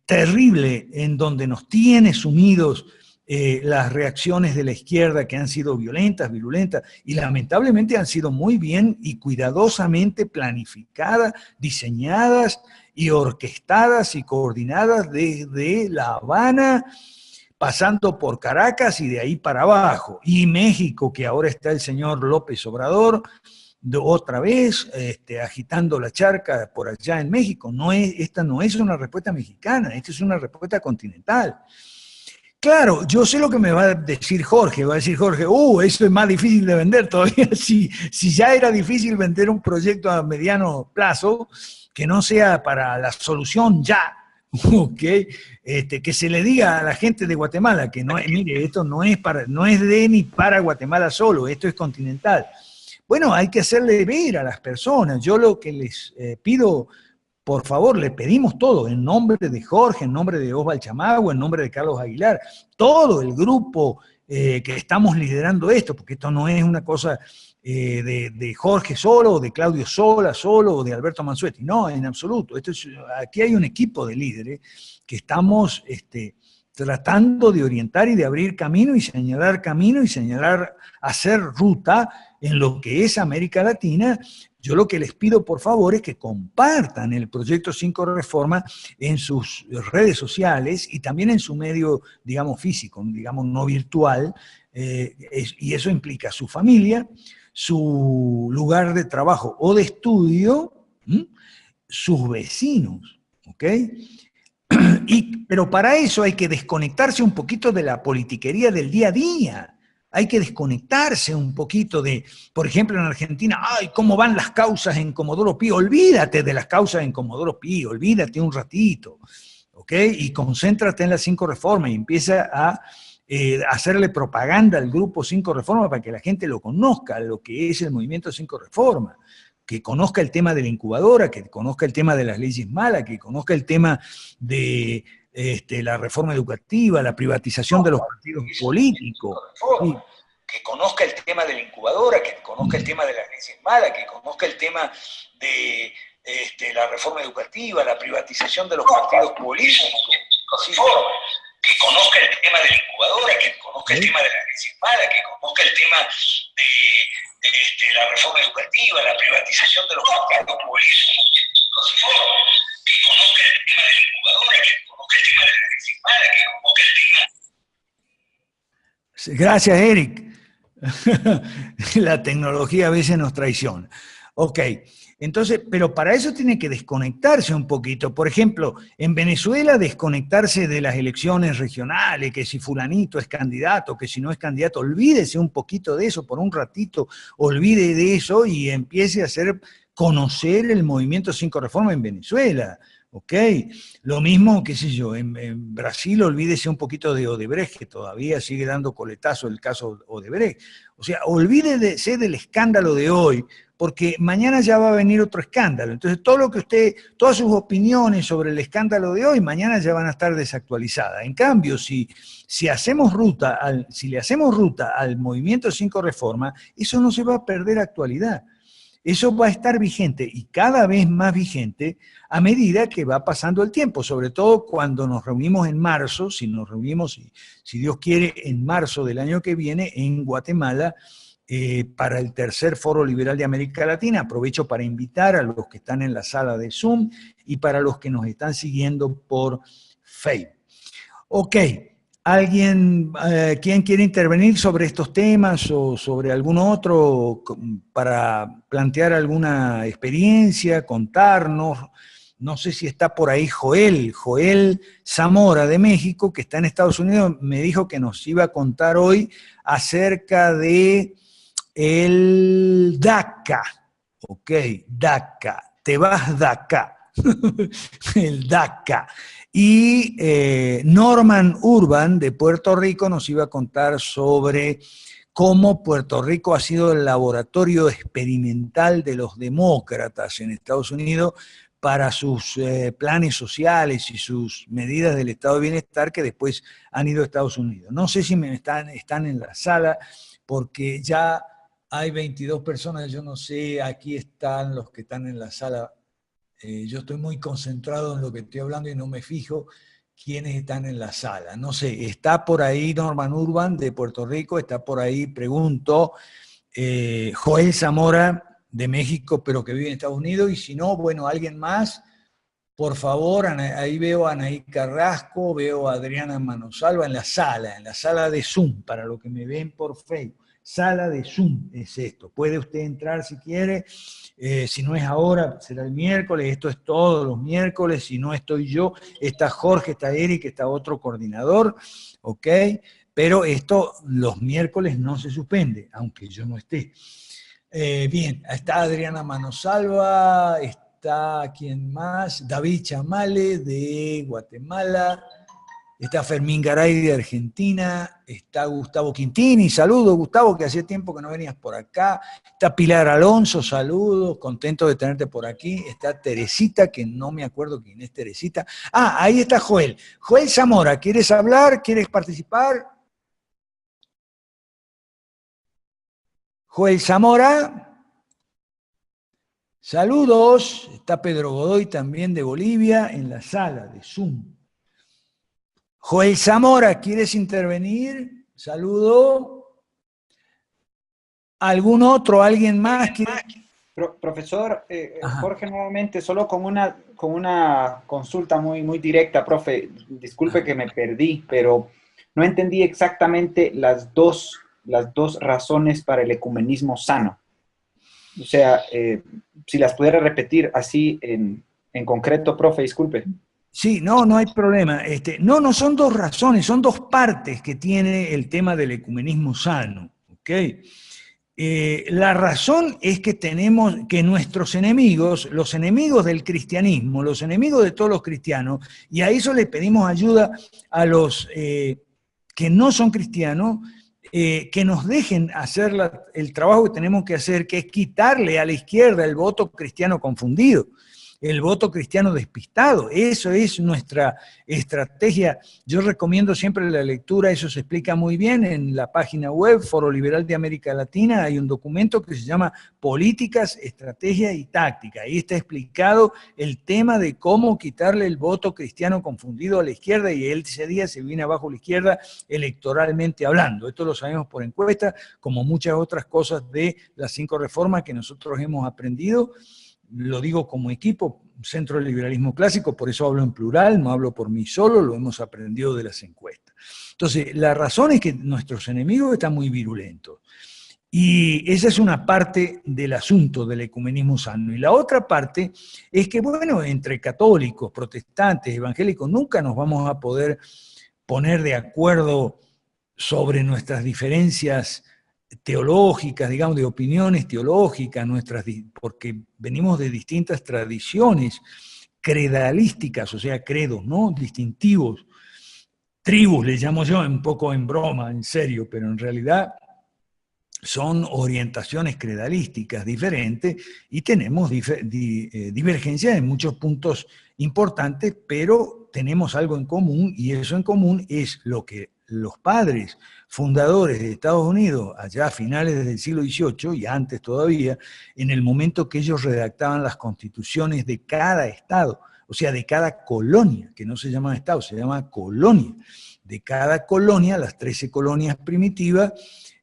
terrible en donde nos tiene sumidos las reacciones de la izquierda, que han sido violentas, virulentas, y lamentablemente han sido muy bien y cuidadosamente planificadas, diseñadas y orquestadas y coordinadas desde La Habana, pasando por Caracas y de ahí para abajo. Y México, que ahora está el señor López Obrador, otra vez agitando la charca por allá en México. Esta no es una respuesta mexicana, esta es una respuesta continental. Claro, yo sé lo que me va a decir Jorge. Va a decir Jorge, eso es más difícil de vender todavía. Si ya era difícil vender un proyecto a mediano plazo, que no sea para la solución ya, ¿ok? Que se le diga a la gente de Guatemala que no, mire, esto no es de ni para Guatemala solo, esto es continental. Bueno, hay que hacerle ver a las personas. Yo lo que les pido, por favor, le pedimos todo, en nombre de Jorge, en nombre de Osvaldo Chamagua, en nombre de Carlos Aguilar, todo el grupo que estamos liderando esto, porque esto no es una cosa de Jorge solo, o de Claudio Sola solo, o de Alberto Mansuetti, no, en absoluto. Aquí hay un equipo de líderes que estamos tratando de orientar y de abrir camino, hacer ruta en lo que es América Latina. Yo lo que les pido, por favor, es que compartan el Proyecto 5 Reforma en sus redes sociales y también en su medio, digamos, físico, digamos, no virtual, y eso implica su familia, su lugar de trabajo o de estudio, sus vecinos, ¿ok? Pero para eso hay que desconectarse un poquito de la politiquería del día a día. Hay que desconectarse un poquito de, por ejemplo, en Argentina, ¡ay, cómo van las causas en Comodoro Pi! Olvídate de las causas en Comodoro Pi, olvídate un ratito, ¿ok? Y concéntrate en las 5 reformas y empieza a hacerle propaganda al grupo 5 reformas para que la gente lo conozca, lo que es el movimiento 5 reformas, que conozca el tema de la incubadora, que conozca el tema de las leyes malas, que conozca el tema de la reforma educativa, la privatización de los partidos políticos. Sí. Que conozca el tema de la incubadora, que conozca el tema de las leyes malas, que conozca el tema de la reforma educativa, la privatización de los partidos políticos. Sí. Que conozca el tema de la incubadora, que conozca el tema de las leyes malas, que conozca el tema de la reforma educativa, la privatización de los partidos políticos. Que conozca el tema de la incubadora, que conozca el tema de las leyes malas, que conozca el tema... Gracias, Eric. La tecnología a veces nos traiciona. Ok, entonces, pero para eso tiene que desconectarse un poquito. Por ejemplo, en Venezuela desconectarse de las elecciones regionales, que si fulanito es candidato, que si no es candidato, olvídese un poquito de eso por un ratito, olvide de eso y empiece a hacer conocer el movimiento 5 Reforma en Venezuela. ¿Ok? Lo mismo, qué sé yo, en Brasil olvídese un poquito de Odebrecht, que todavía sigue dando coletazo el caso Odebrecht. O sea, olvídese del escándalo de hoy, porque mañana ya va a venir otro escándalo. Entonces, todas sus opiniones sobre el escándalo de hoy, mañana ya van a estar desactualizadas. En cambio, si le hacemos ruta al movimiento 5 Reforma, eso no se va a perder actualidad. Eso va a estar vigente y cada vez más vigente a medida que va pasando el tiempo, sobre todo cuando nos reunimos en marzo, si nos reunimos, si Dios quiere, en marzo del año que viene en Guatemala, para el tercer Foro Liberal de América Latina. Aprovecho para invitar a los que están en la sala de Zoom y para los que nos están siguiendo por Facebook. Ok, ¿alguien, quién quiere intervenir sobre estos temas o sobre algún otro para plantear alguna experiencia, contarnos? No sé si está por ahí Joel Zamora de México, que está en Estados Unidos, me dijo que nos iba a contar hoy acerca de el DACA. Ok, DACA, te vas DACA, el DACA. Y Norman Urban de Puerto Rico nos iba a contar sobre cómo Puerto Rico ha sido el laboratorio experimental de los demócratas en Estados Unidos para sus planes sociales y sus medidas del estado de bienestar que después han ido a Estados Unidos. No sé si están en la sala, porque ya hay 22 personas, yo no sé, aquí están los que están en la sala. Yo estoy muy concentrado en lo que estoy hablando y no me fijo quiénes están en la sala. No sé, está por ahí Norman Urban de Puerto Rico, está por ahí, pregunto, Joel Zamora de México, pero que vive en Estados Unidos, y si no, bueno, alguien más, por favor. Ahí veo a Anaí Carrasco, veo a Adriana Manosalva en la sala de Zoom, para los que me ven por Facebook. Sala de Zoom es esto. Puede usted entrar si quiere, si no es ahora, será el miércoles. Esto es todos los miércoles. Si no estoy yo, está Jorge, está Eric, está otro coordinador, ¿ok? Pero esto los miércoles no se suspende, aunque yo no esté. Bien, está Adriana Manosalva, está ¿quién más? David Chamale de Guatemala, está Fermín Garay de Argentina, está Gustavo Quintini, saludos Gustavo, que hacía tiempo que no venías por acá, está Pilar Alonso, saludos, contento de tenerte por aquí, está Teresita, que no me acuerdo quién es Teresita, ahí está Joel Zamora, ¿quieres hablar? ¿Quieres participar? Joel Zamora, saludos, está Pedro Godoy también de Bolivia en la sala de Zoom. Joel Zamora, ¿quieres intervenir? Saludo. ¿Algún otro, alguien más? Profesor, Jorge, nuevamente, solo con una consulta muy directa, profe. Disculpe que me perdí, pero no entendí exactamente las dos razones para el ecumenismo sano. O sea, si las pudiera repetir así en concreto, profe, disculpe. Sí, no hay problema. No son dos razones, son dos partes que tiene el tema del ecumenismo sano. ¿Okay? La razón es que tenemos que nuestros enemigos, los enemigos del cristianismo, los enemigos de todos los cristianos, y a eso le pedimos ayuda a los que no son cristianos, que nos dejen hacer el trabajo que tenemos que hacer, que es quitarle a la izquierda el voto cristiano confundido, el voto cristiano despistado. Eso es nuestra estrategia. Yo recomiendo siempre la lectura, eso se explica muy bien en la página web Foro Liberal de América Latina. Hay un documento que se llama Políticas, Estrategia y Táctica. Ahí está explicado el tema de cómo quitarle el voto cristiano confundido a la izquierda, y ese día se viene abajo la izquierda electoralmente hablando. Esto lo sabemos por encuesta, como muchas otras cosas de las 5 reformas que nosotros hemos aprendido. Lo digo como equipo, Centro del Liberalismo Clásico, por eso hablo en plural, no hablo por mí solo, lo hemos aprendido de las encuestas. Entonces, la razón es que nuestros enemigos están muy virulentos. Y esa es una parte del asunto del ecumenismo sano. Y la otra parte es que, bueno, entre católicos, protestantes, evangélicos, nunca nos vamos a poder poner de acuerdo sobre nuestras diferencias teológicas, digamos, de opiniones teológicas, porque venimos de distintas tradiciones credalísticas, o sea, credos, ¿no? Distintivos, tribus, les llamo yo, un poco en broma, en serio, pero en realidad son orientaciones credalísticas diferentes y tenemos divergencias en muchos puntos importantes, pero tenemos algo en común, y eso en común es lo que los padres fundadores de Estados Unidos, allá a finales del siglo XVIII y antes todavía, en el momento que ellos redactaban las constituciones de cada estado, o sea, de cada colonia, que no se llama estado, se llama colonia. De cada colonia, las 13 colonias primitivas,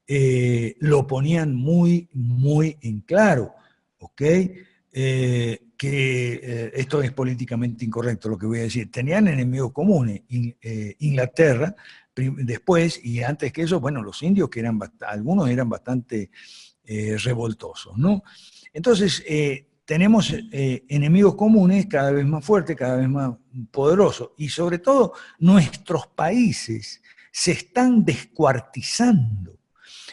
lo ponían muy, muy en claro, ¿ok? Esto es políticamente incorrecto lo que voy a decir. Tenían enemigos comunes, Inglaterra, después, y antes que eso, bueno, los indios, que algunos eran bastante revoltosos, ¿no? Entonces, tenemos enemigos comunes cada vez más fuertes, cada vez más poderosos, y sobre todo nuestros países se están descuartizando.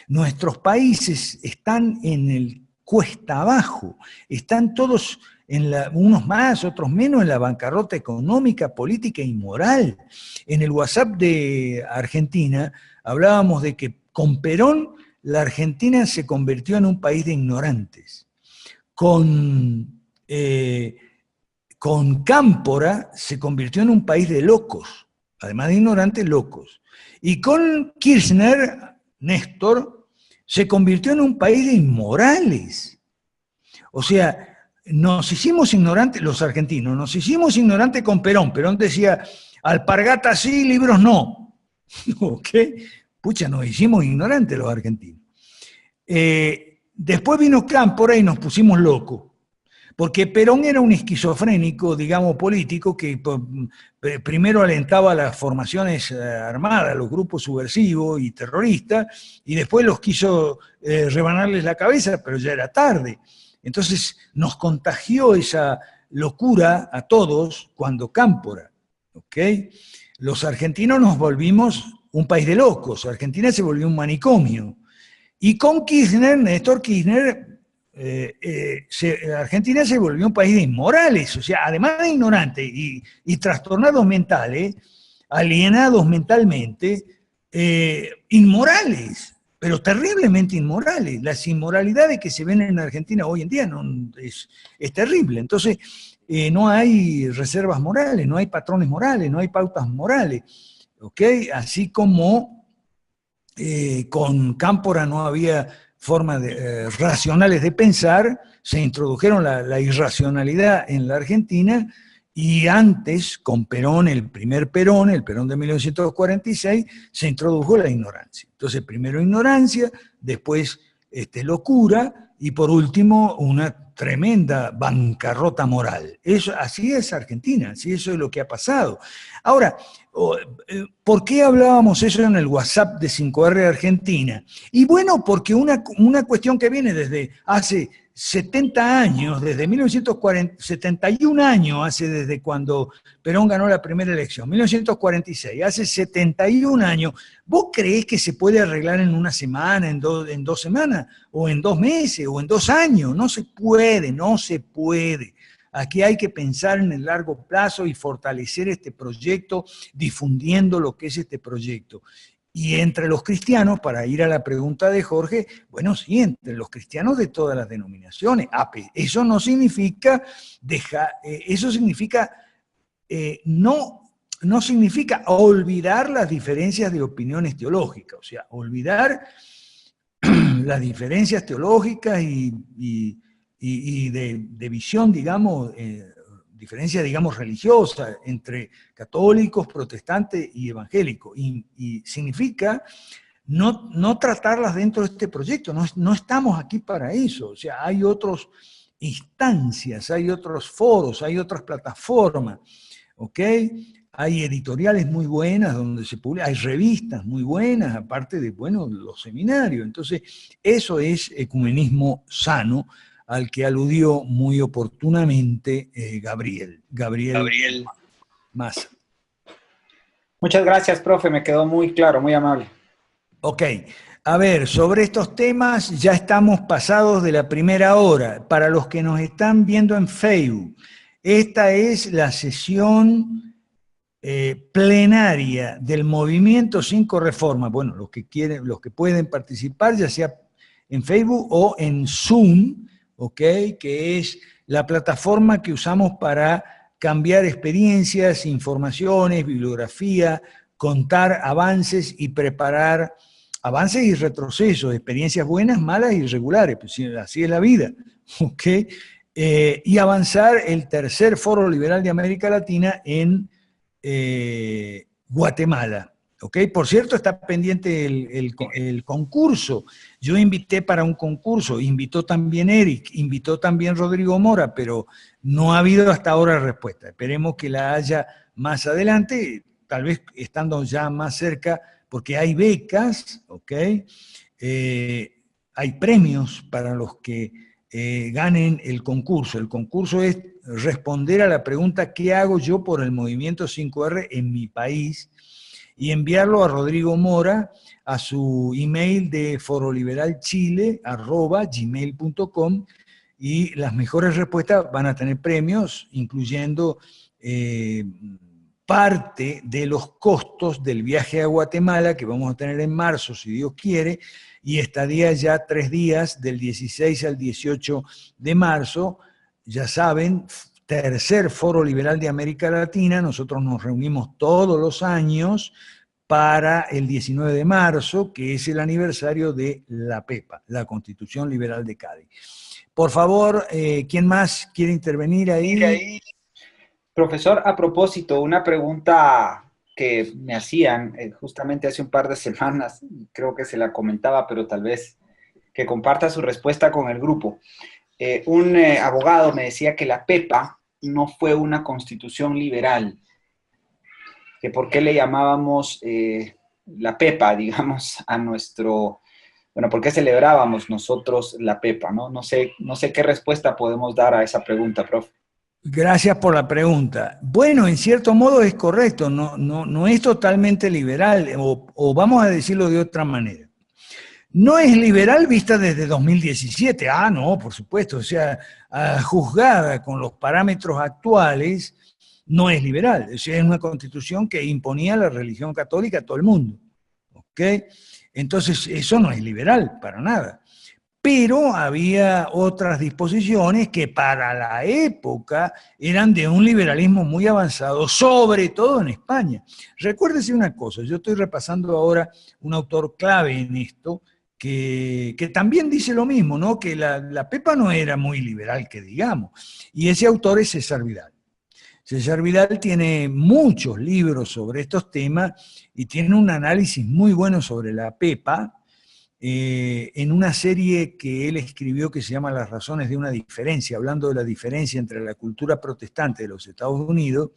Nuestros países están en el cuesta abajo, están todos, unos más, otros menos, en la bancarrota económica, política y moral. En el WhatsApp de Argentina hablábamos de que con Perón la Argentina se convirtió en un país de ignorantes. Con Cámpora se convirtió en un país de locos, además de ignorantes, locos. Y con Kirchner, Néstor, se convirtió en un país de inmorales. O sea, nos hicimos ignorantes, los argentinos, nos hicimos ignorantes con Perón. Perón decía, alpargatas sí, libros no. ¿Ok? Pucha, nos hicimos ignorantes los argentinos. Después vino Cámpora y nos pusimos locos. Porque Perón era un esquizofrénico, digamos, político, que primero alentaba las formaciones armadas, los grupos subversivos y terroristas, y después los quiso rebanarles la cabeza, pero ya era tarde. Entonces nos contagió esa locura a todos cuando Cámpora, ¿ok? Los argentinos nos volvimos un país de locos, Argentina se volvió un manicomio. Y con Kirchner, Néstor Kirchner, Argentina se volvió un país de inmorales, o sea, además de ignorantes y trastornados mentales, alienados mentalmente, inmorales, pero terriblemente inmorales. Las inmoralidades que se ven en Argentina hoy en día es terrible. Entonces, no hay reservas morales, no hay patrones morales, no hay pautas morales, ¿ok? Así como con Cámpora no había formas racionales de pensar, se introdujeron la irracionalidad en la Argentina, y antes, con Perón, el Perón de 1946, se introdujo la ignorancia. Entonces, primero ignorancia, después locura, y por último, una tremenda bancarrota moral. Así es Argentina, así eso es lo que ha pasado. Ahora, ¿por qué hablábamos eso en el WhatsApp de 5R Argentina? Y bueno, porque una cuestión que viene desde hace 70 años, desde 1940, 71 años hace desde cuando Perón ganó la primera elección, 1946, hace 71 años. ¿Vos creés que se puede arreglar en una semana, en dos semanas, o en 2 meses, o en 2 años? No se puede, no se puede. Aquí hay que pensar en el largo plazo y fortalecer este proyecto, difundiendo lo que es este proyecto. Y entre los cristianos, para ir a la pregunta de Jorge, bueno, sí, entre los cristianos de todas las denominaciones. Eso no significa eso significa, no significa olvidar las diferencias de opiniones teológicas, o sea, olvidar las diferencias teológicas y de visión, digamos, diferencia, digamos, religiosa entre católicos, protestantes y evangélicos. Y significa no tratarlas dentro de este proyecto. No estamos aquí para eso. O sea, hay otras instancias, hay otros foros, hay otras plataformas, ¿ok? Hay editoriales muy buenas donde se publica, hay revistas muy buenas, aparte de, bueno, los seminarios. Entonces, eso es ecumenismo sano, al que aludió muy oportunamente Gabriel Massa. Muchas gracias, profe, me quedó muy claro, muy amable. Ok, a ver, sobre estos temas ya estamos pasados de la primera hora. Para los que nos están viendo en Facebook, esta es la sesión plenaria del Movimiento 5 Reforma. Bueno, los que quieren, los que pueden participar, ya sea en Facebook o en Zoom, ¿ok? Que es la plataforma que usamos para cambiar experiencias, informaciones, bibliografía, contar avances y preparar avances y retrocesos, experiencias buenas, malas y regulares, pues así es la vida, ¿ok? Y avanzar el tercer Foro Liberal de América Latina en Guatemala, ¿Ok? Por cierto, está pendiente el concurso. Yo invité para un concurso, invitó también Eric, invitó también Rodrigo Mora, pero no ha habido hasta ahora respuesta. Esperemos que la haya más adelante, tal vez estando ya más cerca, porque hay becas, ¿ok? Hay premios para los que ganen el concurso. El concurso es responder a la pregunta ¿qué hago yo por el movimiento 5R en mi país? Y enviarlo a Rodrigo Mora a su email de foroliberalchile@gmail.com, y las mejores respuestas van a tener premios, incluyendo parte de los costos del viaje a Guatemala que vamos a tener en marzo, si Dios quiere, y estadía ya 3 días, del 16 al 18 de marzo. Ya saben, tercer Foro Liberal de América Latina, nosotros nos reunimos todos los años para el 19 de marzo, que es el aniversario de la PEPA, la Constitución Liberal de Cádiz. Por favor, ¿quién más quiere intervenir ahí? Profesor, a propósito, una pregunta que me hacían justamente hace un par de semanas, creo que se la comentaba, pero tal vez que comparta su respuesta con el grupo. Un abogado me decía que la PEPA no fue una constitución liberal, que por qué le llamábamos la PEPA, digamos, a nuestro... Bueno, ¿por qué celebrábamos nosotros la PEPA? No sé qué respuesta podemos dar a esa pregunta, profe. Gracias por la pregunta. Bueno, en cierto modo es correcto, no es totalmente liberal, o vamos a decirlo de otra manera. No es liberal vista desde 2017, no, por supuesto, o sea, juzgada con los parámetros actuales, no es liberal, o sea, es una constitución que imponía la religión católica a todo el mundo, ¿ok? Entonces, eso no es liberal, para nada. Pero había otras disposiciones que para la época eran de un liberalismo muy avanzado, sobre todo en España. Recuérdese una cosa, yo estoy repasando ahora un autor clave en esto, que también dice lo mismo, ¿no? Que la PEPA no era muy liberal, que digamos, y ese autor es César Vidal. César Vidal tiene muchos libros sobre estos temas y tiene un análisis muy bueno sobre la PEPA, en una serie que él escribió que se llama Las razones de una diferencia, hablando de la diferencia entre la cultura protestante de los Estados Unidos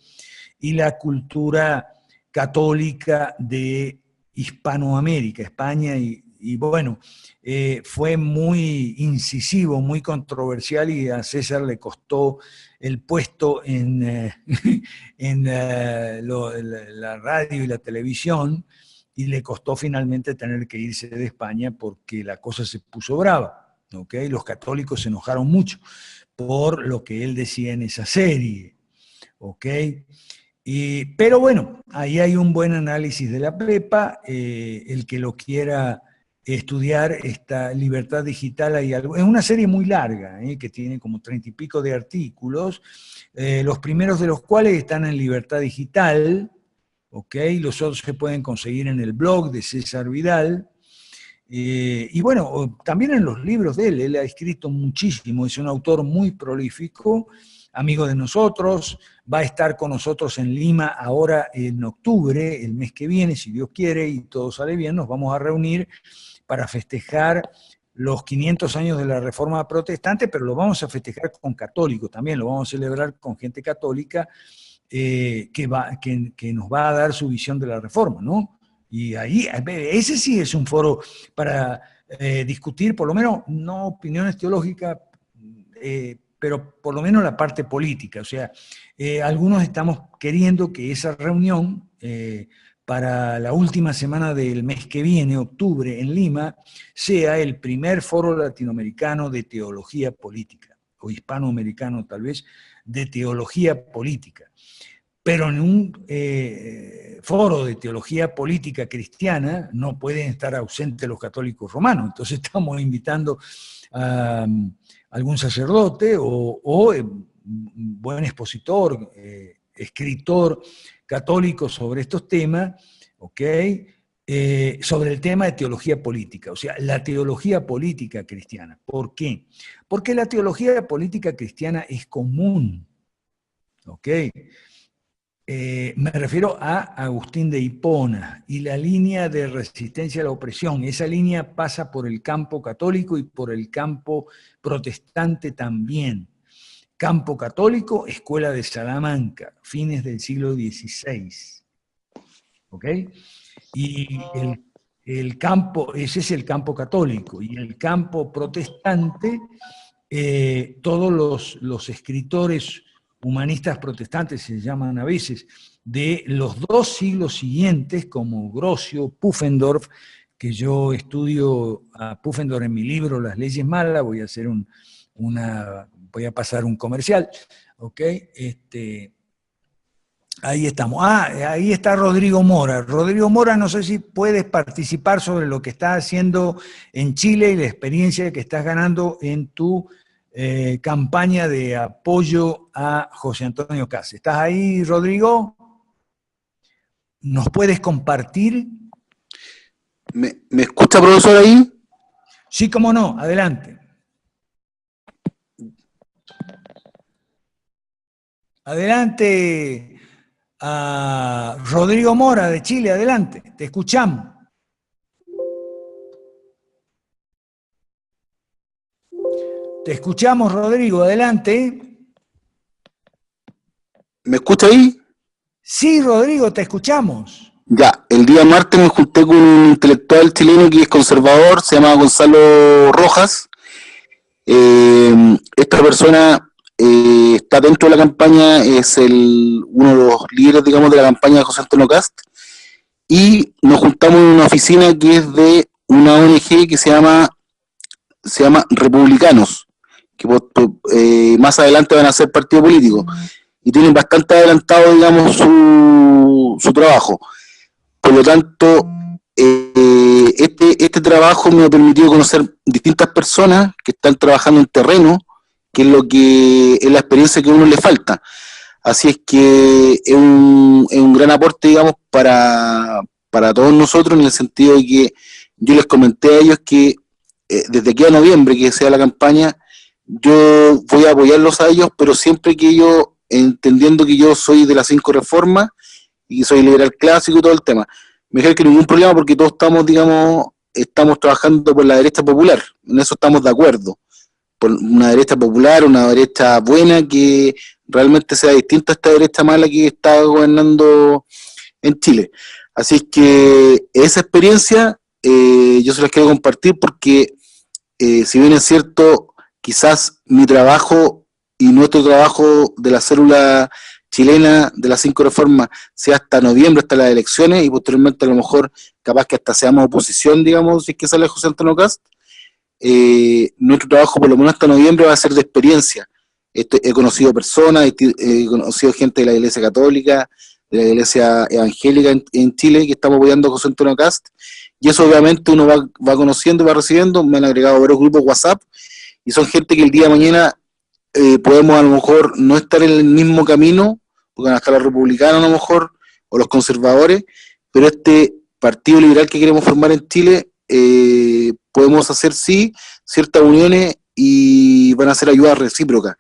y la cultura católica de Hispanoamérica, España, y bueno, fue muy incisivo, muy controversial, y a César le costó el puesto en la radio y la televisión, y le costó finalmente tener que irse de España porque la cosa se puso brava, ¿ok? Los católicos se enojaron mucho por lo que él decía en esa serie, ¿ok? Pero bueno, ahí hay un buen análisis de la PEPA, el que lo quiera estudiar, esta Libertad Digital, es una serie muy larga, que tiene como 30 y pico de artículos, los primeros de los cuales están en Libertad Digital, ¿ok? Los otros se pueden conseguir en el blog de César Vidal, y bueno, también en los libros de él ha escrito muchísimo, es un autor muy prolífico, amigo de nosotros, va a estar con nosotros en Lima ahora en octubre, el mes que viene, si Dios quiere y todo sale bien, nos vamos a reunir para festejar los 500 años de la Reforma Protestante, pero lo vamos a festejar con católicos también, lo vamos a celebrar con gente católica, que nos va a dar su visión de la Reforma, ¿no? Y ahí, ese sí es un foro para discutir, por lo menos, no opiniones teológicas, pero por lo menos la parte política. O sea, algunos estamos queriendo que esa reunión, para la última semana del mes que viene, octubre, en Lima, sea el primer foro latinoamericano de teología política, o hispanoamericano tal vez, de teología política. Pero en un foro de teología política cristiana no pueden estar ausentes los católicos romanos. Entonces estamos invitando a algún sacerdote o un buen expositor, escritor católico sobre estos temas, ¿ok? Sobre el tema de teología política, o sea, la teología política cristiana. ¿Por qué? Porque la teología política cristiana es común, ¿ok? Me refiero a Agustín de Hipona y la línea de resistencia a la opresión. Esa línea pasa por el campo católico y por el campo protestante también. Campo católico, Escuela de Salamanca, fines del siglo XVI. ¿Ok? Y el campo, ese es el campo católico, y el campo protestante, todos los escritores humanistas protestantes se llaman a veces, de los 2 siglos siguientes, como Grocio, Pufendorf, que yo estudio a Pufendorf en mi libro Las leyes malas, voy a hacer voy a pasar un comercial, ¿ok? Ahí estamos. Ahí está Rodrigo Mora. Rodrigo Mora, no sé si puedes participar sobre lo que estás haciendo en Chile y la experiencia que estás ganando en tu campaña de apoyo a José Antonio Kast. ¿Estás ahí, Rodrigo? ¿Nos puedes compartir? ¿Me escucha, profesor, ahí? Sí, cómo no, adelante. Adelante, a Rodrigo Mora de Chile, adelante, te escuchamos. Te escuchamos, Rodrigo, adelante. ¿Me escucha ahí? Sí, Rodrigo, te escuchamos. Ya, el día martes me junté con un intelectual chileno que es conservador, se llama Gonzalo Rojas. Esta persona está dentro de la campaña, es uno de los líderes, digamos, de la campaña de José Antonio Kast, y nos juntamos en una oficina que es de una ONG que se llama Republicanos, que más adelante van a ser partido político, y tienen bastante adelantado, digamos, su trabajo. Por lo tanto, este trabajo me ha permitido conocer distintas personas que están trabajando en terreno, que es la experiencia que a uno le falta. Así es que es un gran aporte, digamos, para todos nosotros, en el sentido de que yo les comenté a ellos que desde aquí a noviembre, que sea la campaña, yo voy a apoyarlos a ellos, pero siempre que ellos, entendiendo que yo soy de las 5 reformas y soy liberal clásico y todo el tema, me dijeron que ningún problema porque todos estamos, digamos, trabajando por la derecha popular, en eso estamos de acuerdo, por una derecha popular, una derecha buena que realmente sea distinta a esta derecha mala que está gobernando en Chile. Así es que esa experiencia yo se las quiero compartir porque si bien es cierto, quizás mi trabajo y nuestro trabajo de la célula chilena de las 5 reformas sea hasta noviembre, hasta las elecciones, y posteriormente a lo mejor capaz que hasta seamos oposición, digamos, si es que sale José Antonio Kast, nuestro trabajo por lo menos hasta noviembre va a ser de experiencia. He conocido personas, he conocido gente de la Iglesia Católica, de la Iglesia Evangélica en Chile, que estamos apoyando a José Antonio Kast, y eso obviamente uno va conociendo y va recibiendo. Me han agregado varios grupos WhatsApp, y son gente que el día de mañana podemos a lo mejor no estar en el mismo camino, porque van a estar los republicanos a lo mejor, o los conservadores, pero este partido liberal que queremos formar en Chile, podemos hacer sí ciertas uniones y van a ser ayudas recíprocas.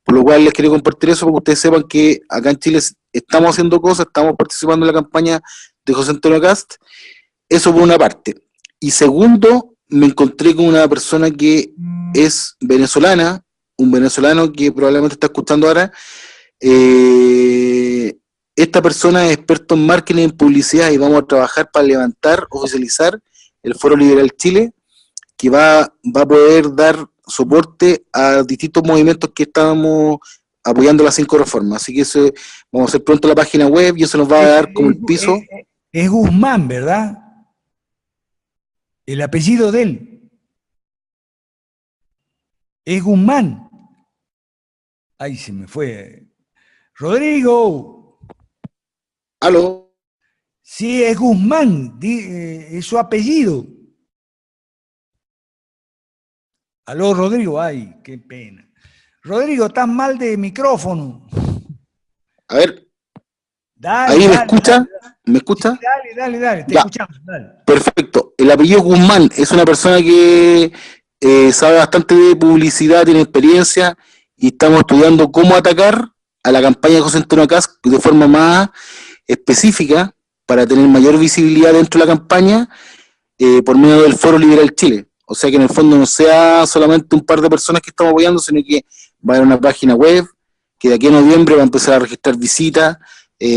Por lo cual les quería compartir eso para que ustedes sepan que acá en Chile estamos haciendo cosas, estamos participando en la campaña de José Antonio Kast. Eso por una parte. Y segundo, me encontré con una persona que es venezolana, un venezolano que probablemente está escuchando ahora. Esta persona es experto en marketing y en publicidad y vamos a trabajar para levantar, oficializar el Foro Liberal Chile, que va a poder dar soporte a distintos movimientos que estamos apoyando las 5 reformas. Así que eso vamos a hacer pronto la página web y eso nos va a dar como el piso. Es Guzmán, ¿verdad? El apellido de él. Es Guzmán. Ahí se me fue. Rodrigo. ¿Aló? Sí, es Guzmán, es su apellido. Aló, Rodrigo, ay, qué pena. Rodrigo, estás mal de micrófono. A ver. Dale, ¿ahí dale, me escucha? Dale. ¿Me escucha? Dale, te ya. Escuchamos. Dale. Perfecto. El apellido Guzmán es una persona que sabe bastante de publicidad, tiene experiencia, y estamos estudiando cómo atacar a la campaña de José Antonio Kast de forma más específica para tener mayor visibilidad dentro de la campaña por medio del Foro Liberal Chile. O sea, que en el fondo no sea solamente un par de personas que estamos apoyando, sino que va a haber una página web que de aquí a noviembre va a empezar a registrar visitas,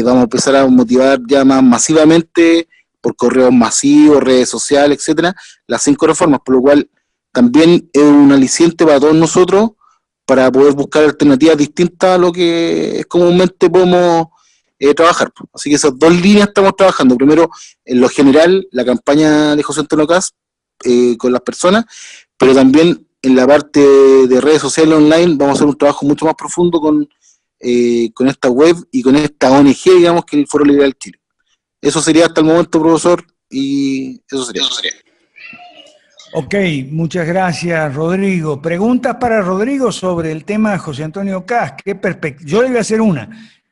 vamos a empezar a motivar ya más masivamente por correos masivos, redes sociales, etcétera, las 5 reformas, por lo cual también es un aliciente para todos nosotros para poder buscar alternativas distintas a lo que comúnmente podemos trabajar. Así que esas 2 líneas estamos trabajando. Primero, en lo general, la campaña de José Antonio Kast con las personas, pero también en la parte de redes sociales online vamos a hacer un trabajo mucho más profundo con esta web y con esta ONG, digamos, que es el Foro Liberal Chile. Eso sería hasta el momento, profesor, y eso sería. Ok, muchas gracias, Rodrigo. Preguntas para Rodrigo sobre el tema de José Antonio Kast. Yo le voy a hacer una.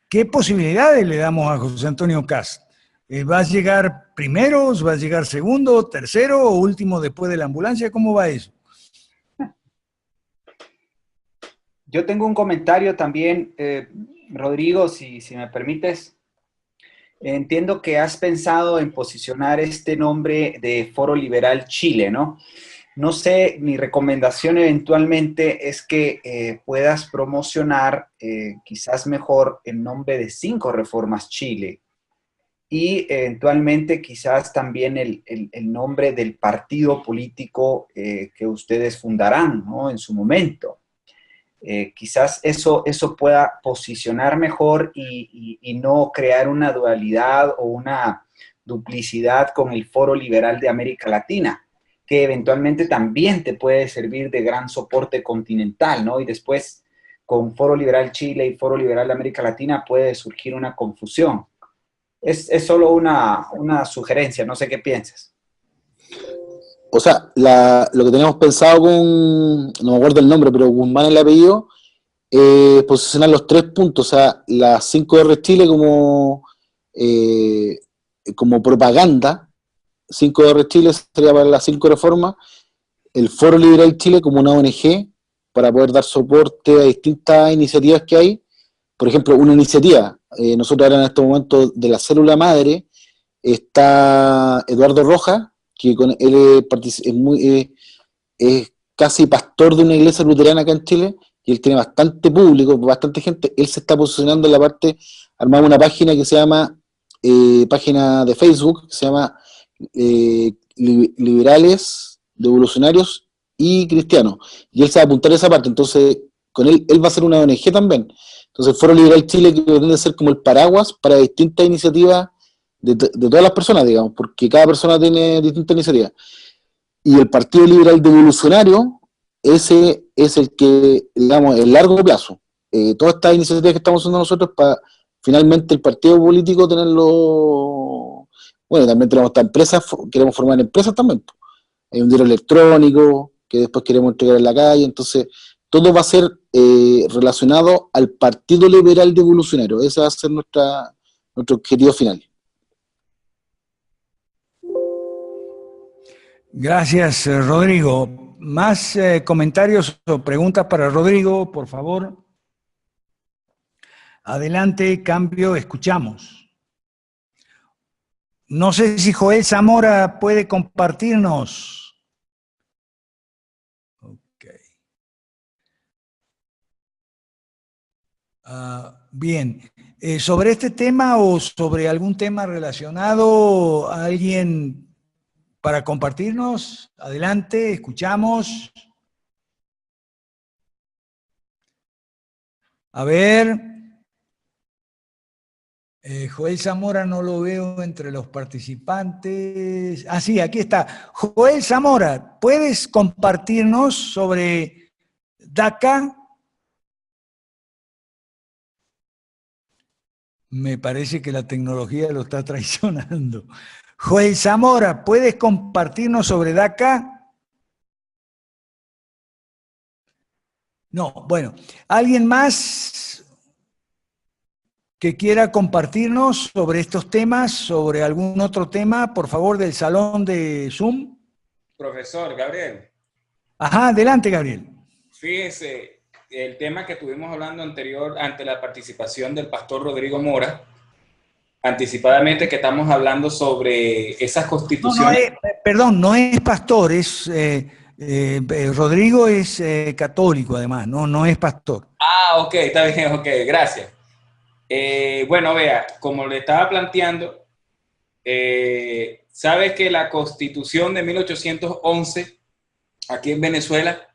¿Qué posibilidades le damos a José Antonio Kast? ¿Va a llegar primero, va a llegar segundo, tercero o último después de la ambulancia? ¿Cómo va eso? Yo tengo un comentario también, Rodrigo, si me permites. Entiendo que has pensado en posicionar este nombre de Foro Liberal Chile, ¿no? No sé, mi recomendación eventualmente es que puedas promocionar quizás mejor el nombre de 5 Reformas Chile y eventualmente quizás también el nombre del partido político que ustedes fundarán, ¿no? En su momento. Quizás eso pueda posicionar mejor y no crear una dualidad o una duplicidad con el Foro Liberal de América Latina, que eventualmente también te puede servir de gran soporte continental, ¿no? Y después con Foro Liberal Chile y Foro Liberal de América Latina puede surgir una confusión. Es solo una sugerencia, no sé qué piensas. O sea, lo que teníamos pensado no me acuerdo el nombre, pero Guzmán el apellido, posicionar los 3 puntos, o sea, las 5R Chile como propaganda, 5R Chile sería para las 5 reformas, el Foro Liberal Chile como una ONG para poder dar soporte a distintas iniciativas que hay. Por ejemplo, una iniciativa, nosotros ahora en este momento de la célula madre, está Eduardo Rojas, que él es casi pastor de una iglesia luterana acá en Chile, y él tiene bastante público, bastante gente. Él se está posicionando en la parte, armamos una página que se llama, página de Facebook, que se llama Liberales, Devolucionarios y Cristianos, y él se va a apuntar a esa parte. Entonces con él va a ser una ONG también. Entonces el Foro Liberal Chile que pretende ser como el paraguas para distintas iniciativas de todas las personas, digamos, porque cada persona tiene distintas iniciativas. Y el Partido Liberal Devolucionario, ese es el que, digamos, el largo plazo. Todas estas iniciativas que estamos haciendo nosotros para finalmente el partido político tenerlo. Bueno, también tenemos estas empresas, queremos formar empresas también. Hay un diario electrónico que después queremos entregar en la calle, entonces todo va a ser relacionado al Partido Liberal Devolucionario. Ese va a ser nuestro objetivo final. Gracias, Rodrigo. ¿Más comentarios o preguntas para Rodrigo, por favor? Adelante, cambio, escuchamos. No sé si Joel Zamora puede compartirnos. Ok. Bien. ¿Sobre este tema o sobre algún tema relacionado, alguien para compartirnos? Adelante, escuchamos. A ver, Joel Zamora no lo veo entre los participantes. Ah, sí, aquí está. Joel Zamora, ¿puedes compartirnos sobre DACA? Me parece que la tecnología lo está traicionando. Joel Zamora, ¿puedes compartirnos sobre DACA? No, bueno. ¿Alguien más que quiera compartirnos sobre estos temas, sobre algún otro tema, por favor, del salón de Zoom? Profesor Gabriel. Ajá, adelante, Gabriel. Fíjese, el tema que estuvimos hablando anterior ante la participación del pastor Rodrigo Mora, anticipadamente, que estamos hablando sobre esas constituciones. Perdón, no es pastor, Rodrigo es católico además, no es pastor. Ah, ok, está bien, ok, gracias. Bueno, vea, como le estaba planteando, sabes que la Constitución de 1811 aquí en Venezuela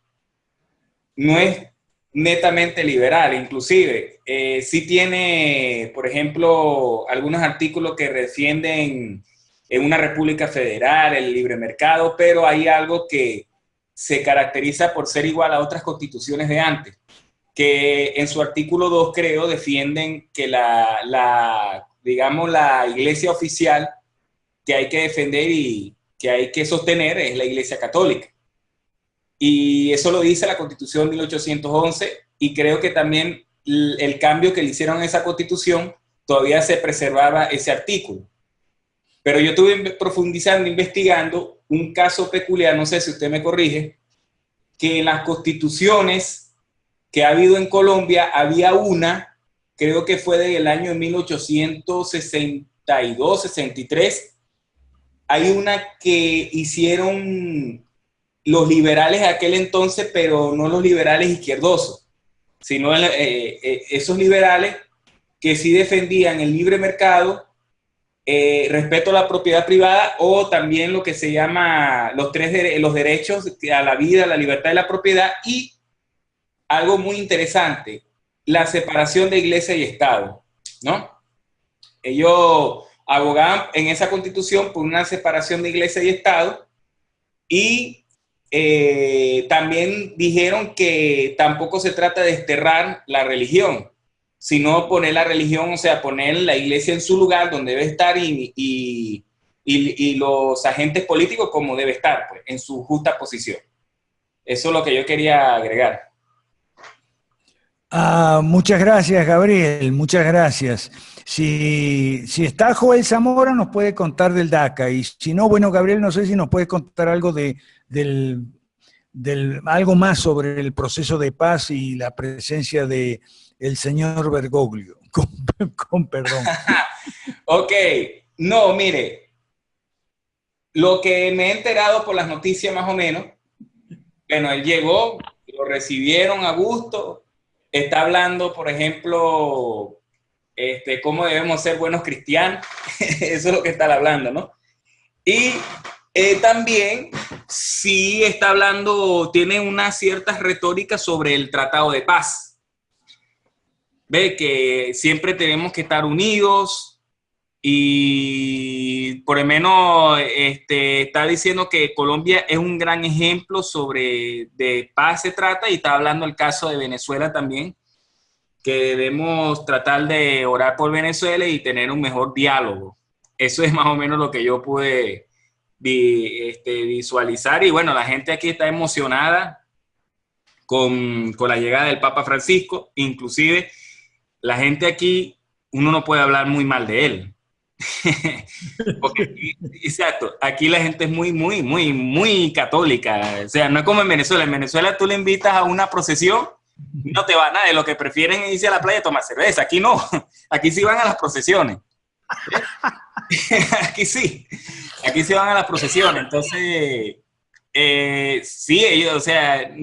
no es netamente liberal, inclusive sí tiene, por ejemplo, algunos artículos que defienden en una república federal, el libre mercado, pero hay algo que se caracteriza por ser igual a otras constituciones de antes, que en su artículo 2, creo, defienden que digamos, la iglesia oficial que hay que defender y que hay que sostener es la Iglesia Católica. Y eso lo dice la Constitución de 1811, y creo que también el cambio que le hicieron a esa Constitución todavía se preservaba ese artículo. Pero yo estuve profundizando, investigando un caso peculiar, no sé si usted me corrige, que en las constituciones que ha habido en Colombia había una, creo que fue del año 1862, 63, hay una que hicieron los liberales de aquel entonces, pero no los liberales izquierdosos, sino esos liberales que sí defendían el libre mercado, respeto a la propiedad privada, o también lo que se llama los derechos a la vida, a la libertad y la propiedad, y algo muy interesante, la separación de iglesia y Estado, ¿no? Ellos abogaban en esa constitución por una separación de iglesia y Estado, y también dijeron que tampoco se trata de desterrar la religión, sino poner la religión, o sea, poner la iglesia en su lugar donde debe estar, y los agentes políticos como debe estar, pues, en su justa posición. Eso es lo que yo quería agregar. Muchas gracias, Gabriel, muchas gracias. Si está Joel Zamora, nos puede contar del DACA, y si no, bueno, Gabriel, no sé si nos puede contar algo algo más sobre el proceso de paz y la presencia de el señor Bergoglio, con perdón. Ok, no, mire, lo que me he enterado por las noticias más o menos, bueno, él llegó, lo recibieron a gusto, está hablando, por ejemplo, cómo debemos ser buenos cristianos, eso es lo que está hablando, ¿no? Y también sí está hablando, tiene unas ciertas retóricas sobre el Tratado de Paz. Ve que siempre tenemos que estar unidos, y por lo menos está diciendo que Colombia es un gran ejemplo de paz se trata, y está hablando el caso de Venezuela también, que debemos tratar de orar por Venezuela y tener un mejor diálogo. Eso es más o menos lo que yo pude visualizar, y bueno, la gente aquí está emocionada con la llegada del Papa Francisco. Inclusive la gente aquí, uno no puede hablar muy mal de él. Porque exacto, aquí la gente es muy católica, o sea, no es como en Venezuela. En Venezuela tú le invitas a una procesión, no te va a nadie, lo que prefieren es irse a la playa a tomar cerveza. Aquí no, aquí sí van a las procesiones. Aquí sí van a las procesiones. Entonces, sí, ellos, o sea,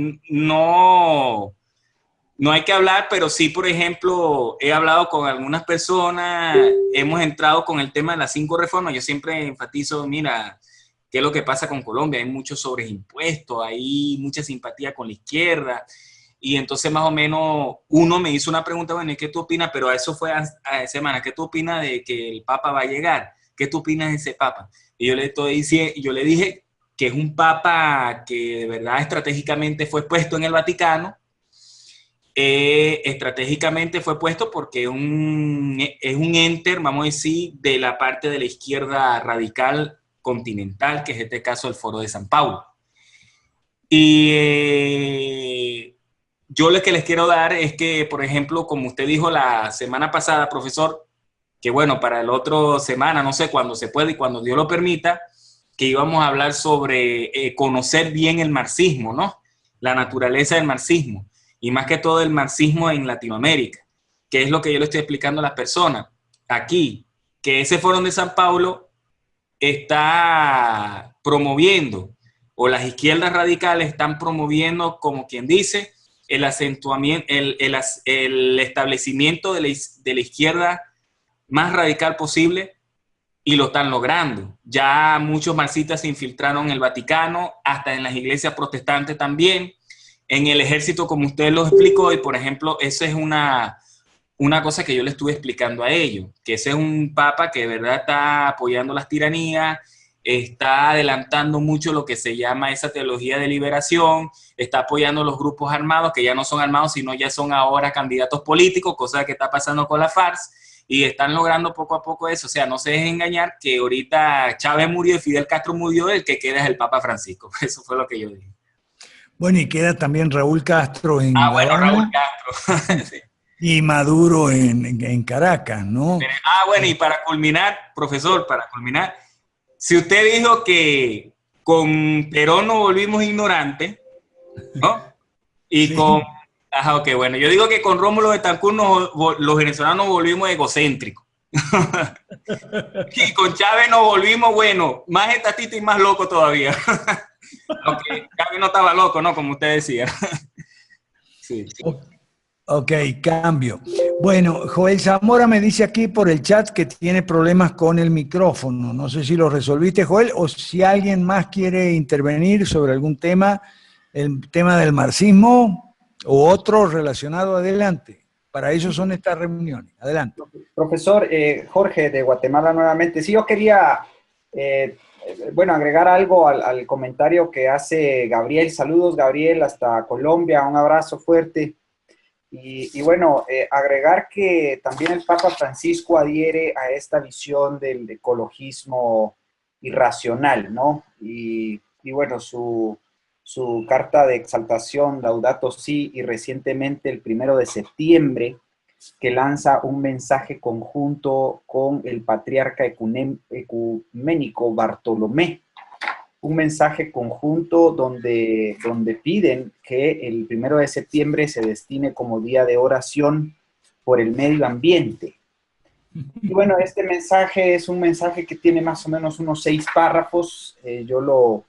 no hay que hablar, pero sí, por ejemplo, he hablado con algunas personas, hemos entrado con el tema de las 5 reformas. Yo siempre enfatizo, mira, ¿qué es lo que pasa con Colombia? Hay muchos sobreimpuestos, hay mucha simpatía con la izquierda, y entonces más o menos uno me hizo una pregunta, bueno, ¿y qué tú opinas? Pero eso fue a semana, ¿qué tú opinas de que el Papa va a llegar? ¿Qué tú opinas de ese Papa? Y yo le dije que es un Papa que de verdad estratégicamente fue puesto en el Vaticano. Estratégicamente fue puesto porque es un enter, vamos a decir, de la parte de la izquierda radical continental, que es este caso el Foro de San Paulo. Y yo lo que les quiero dar es que, por ejemplo, como usted dijo la semana pasada, profesor, que bueno, para la otra semana, no sé cuándo se puede y cuando Dios lo permita, que íbamos a hablar sobre conocer bien el marxismo, ¿no? La naturaleza del marxismo. y más que todo el marxismo en Latinoamérica, que es lo que yo le estoy explicando a las personas aquí, que ese Foro de San Pablo está promoviendo, o las izquierdas radicales están promoviendo, como quien dice, el acentuamiento, el establecimiento de la izquierda más radical posible, y lo están logrando. Ya muchos marxistas se infiltraron en el Vaticano, hasta en las iglesias protestantes también, en el ejército, como usted lo explicó, y por ejemplo, eso es una cosa que yo le estuve explicando a ellos, que ese es un papa que de verdad está apoyando las tiranías, está adelantando mucho lo que se llama esa teología de liberación, está apoyando los grupos armados, que ya no son armados, sino ya son ahora candidatos políticos, cosa que está pasando con la FARC, y están logrando poco a poco eso. O sea, no se dejen engañar que ahorita Chávez murió y Fidel Castro murió, el que queda es el Papa Francisco. Eso fue lo que yo dije. Bueno, y queda también Raúl Castro en bueno, Habana, Raúl Castro. Sí. Y Maduro en Caracas, ¿no? Bueno, y para culminar, profesor, para culminar, si usted dijo que con Perón nos volvimos ignorantes, ¿no? Y sí. Ajá, ok, bueno, yo digo que con Rómulo Betancourt los venezolanos nos volvimos egocéntricos. Y con Chávez nos volvimos, bueno, más estatista y más loco todavía. Aunque Chávez no estaba loco, ¿no? Como usted decía. Sí. Ok, cambio. Bueno, Joel Zamora me dice aquí por el chat que tiene problemas con el micrófono. No sé si lo resolviste, Joel, o si alguien más quiere intervenir sobre algún tema, el tema del marxismo o otro relacionado. Adelante. Para eso son estas reuniones. Adelante. Profesor Jorge de Guatemala nuevamente. Sí, yo quería, bueno, agregar algo al comentario que hace Gabriel. Saludos, Gabriel, hasta Colombia. Un abrazo fuerte. Y bueno, agregar que también el Papa Francisco adhiere a esta visión del ecologismo irracional, ¿no? Y bueno, su carta de exaltación, Laudato Si, y recientemente el 1 de septiembre, que lanza un mensaje conjunto con el patriarca ecuménico Bartolomé, un mensaje conjunto donde piden que el 1 de septiembre se destine como día de oración por el medio ambiente. Y bueno, este mensaje es un mensaje que tiene más o menos unos 6 párrafos. Yo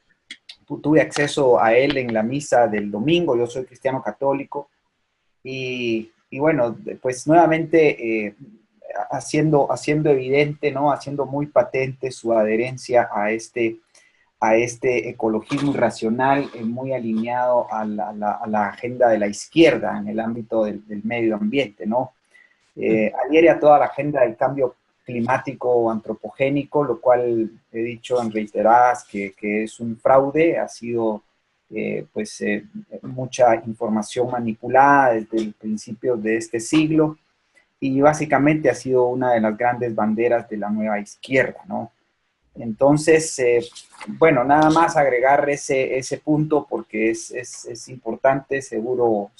tuve acceso a él en la misa del domingo. Yo soy cristiano católico. Y bueno, pues nuevamente haciendo evidente, ¿no? Haciendo muy patente su adherencia a este ecologismo irracional, muy alineado a la agenda de la izquierda en el ámbito del medio ambiente, ¿no? Adhiere a toda la agenda del cambio climático antropogénico, lo cual he dicho en reiteradas que es un fraude, ha sido mucha información manipulada desde el principio de este siglo, y básicamente ha sido una de las grandes banderas de la nueva izquierda, ¿no? Entonces, bueno, nada más agregar ese punto porque es importante, seguro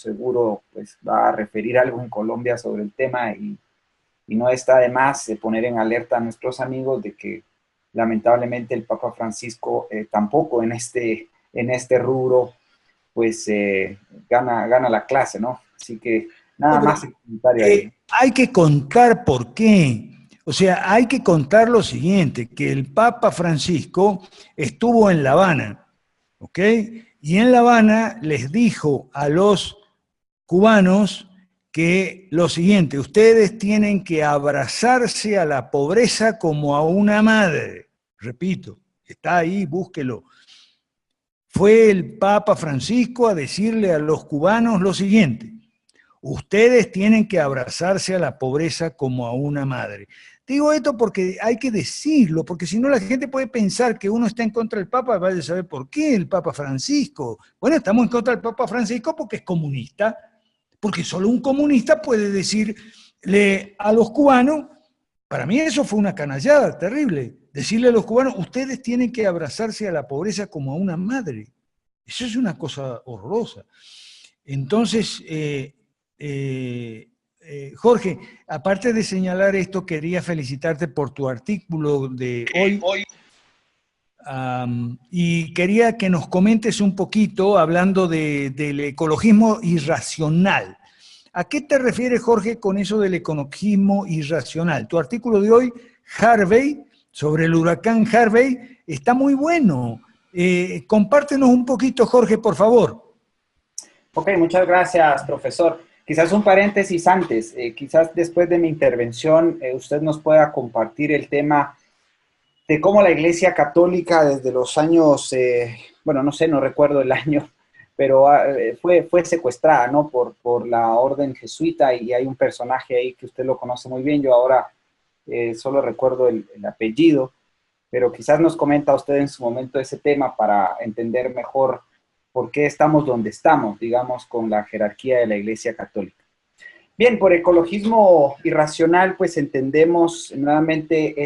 pues va a referir algo en Colombia sobre el tema, y no está de más poner en alerta a nuestros amigos de que lamentablemente el Papa Francisco tampoco en este rubro pues gana la clase, ¿no? Así que nada más el comentario ahí. Hay que contar por qué. O sea, hay que contar lo siguiente, que el Papa Francisco estuvo en La Habana, ¿ok? Y en La Habana les dijo a los cubanos que lo siguiente: ustedes tienen que abrazarse a la pobreza como a una madre. Repito, está ahí, búsquelo. Fue el Papa Francisco a decirle a los cubanos lo siguiente: ustedes tienen que abrazarse a la pobreza como a una madre. Digo esto porque hay que decirlo, porque si no la gente puede pensar que uno está en contra del Papa, vaya a saber por qué el Papa Francisco. Bueno, estamos en contra del Papa Francisco porque es comunista, porque solo un comunista puede decirle a los cubanos, para mí eso fue una canallada terrible, decirle a los cubanos, ustedes tienen que abrazarse a la pobreza como a una madre. Eso es una cosa horrorosa. Entonces, Jorge, aparte de señalar esto, quería felicitarte por tu artículo de hoy. Y quería que nos comentes un poquito, hablando del ecologismo irracional. ¿A qué te refieres, Jorge, con eso del ecologismo irracional? Tu artículo de hoy, Harvey, sobre el huracán Harvey, está muy bueno. Compártenos un poquito, Jorge, por favor. Ok, muchas gracias, profesor. Quizás un paréntesis antes, quizás después de mi intervención usted nos pueda compartir el tema de cómo la Iglesia Católica desde los años, bueno, no sé, no recuerdo el año, pero fue secuestrada, ¿no? Por la orden jesuita, y hay un personaje ahí que usted lo conoce muy bien. Yo ahora solo recuerdo el apellido, pero quizás nos comenta usted en su momento ese tema para entender mejor por qué estamos donde estamos, digamos, con la jerarquía de la Iglesia Católica. Bien, por ecologismo irracional, pues entendemos nuevamente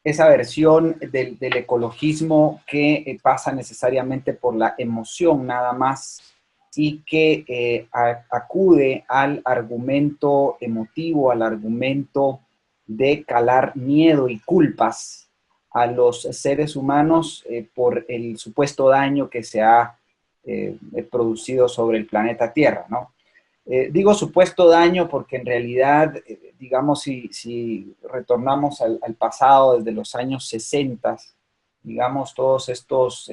esa versión del ecologismo que pasa necesariamente por la emoción nada más, y que acude al argumento emotivo, al argumento de calar miedo y culpas a los seres humanos por el supuesto daño que se ha producido sobre el planeta Tierra, ¿no? Digo supuesto daño porque en realidad, digamos, si retornamos al pasado desde los años 60, digamos, todos estos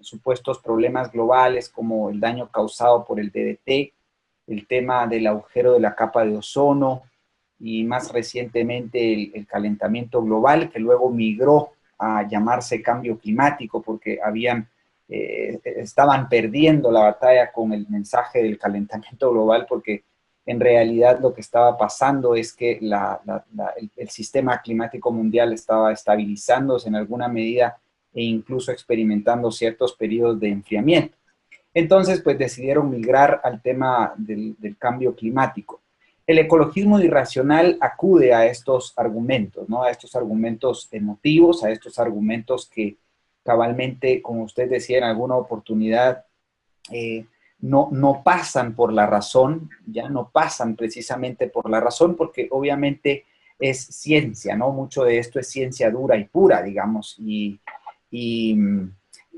supuestos problemas globales como el daño causado por el DDT, el tema del agujero de la capa de ozono y más recientemente el calentamiento global, que luego migró a llamarse cambio climático porque estaban perdiendo la batalla con el mensaje del calentamiento global, porque en realidad lo que estaba pasando es que el sistema climático mundial estaba estabilizándose en alguna medida e incluso experimentando ciertos periodos de enfriamiento. Entonces, pues decidieron migrar al tema del cambio climático. El ecologismo irracional acude a estos argumentos, ¿no? A estos argumentos emotivos, a estos argumentos que cabalmente, como usted decía en alguna oportunidad, no pasan por la razón, ya no pasan precisamente por la razón, porque obviamente es ciencia, ¿no? Mucho de esto es ciencia dura y pura, digamos, y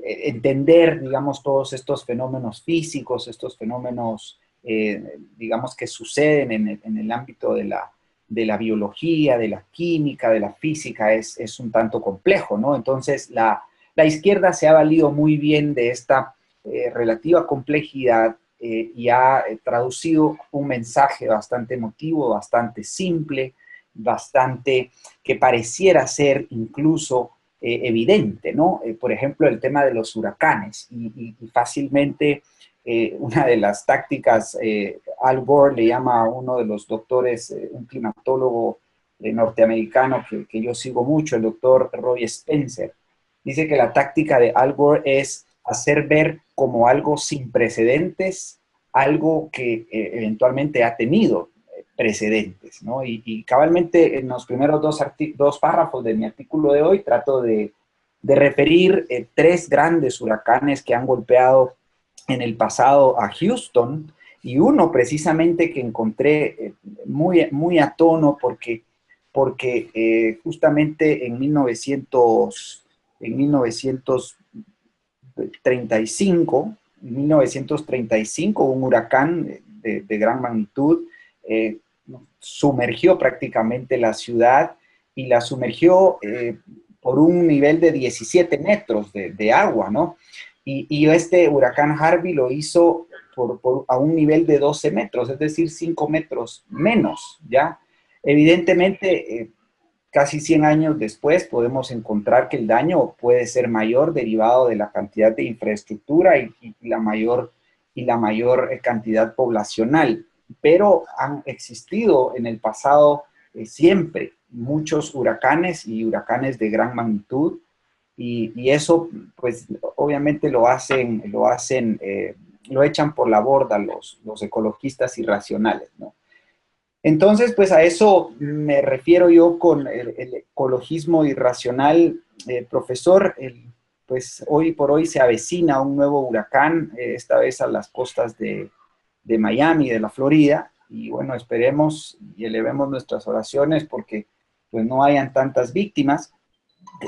entender, digamos, todos estos fenómenos físicos, estos fenómenos, digamos, que suceden en el ámbito de la biología, de la química, de la física, es un tanto complejo, ¿no? Entonces, la izquierda se ha valido muy bien de esta relativa complejidad y ha traducido un mensaje bastante emotivo, bastante simple, bastante que pareciera ser incluso evidente, ¿no? Por ejemplo, el tema de los huracanes, y fácilmente una de las tácticas, Al Gore le llama a uno de los doctores, un climatólogo norteamericano que yo sigo mucho, el doctor Roy Spencer, dice que la táctica de Al Gore es hacer ver como algo sin precedentes, algo que eventualmente ha tenido precedentes, ¿no? Y cabalmente en los primeros dos párrafos de mi artículo de hoy trato de referir tres grandes huracanes que han golpeado en el pasado a Houston, y uno precisamente que encontré muy a tono porque justamente en 1935, un huracán de gran magnitud sumergió prácticamente la ciudad, y la sumergió por un nivel de 17 metros de agua, ¿no? Y este huracán Harvey lo hizo a un nivel de 12 metros, es decir, 5 metros menos, ¿ya? Evidentemente, casi 100 años después podemos encontrar que el daño puede ser mayor derivado de la cantidad de infraestructura y la mayor cantidad poblacional, pero han existido en el pasado siempre muchos huracanes y huracanes de gran magnitud, y eso pues obviamente lo echan por la borda los ecologistas irracionales, ¿no? Entonces, pues a eso me refiero yo con el ecologismo irracional, profesor. Pues hoy por hoy se avecina un nuevo huracán, esta vez a las costas de Miami, de la Florida, y bueno, esperemos y elevemos nuestras oraciones porque pues no hayan tantas víctimas.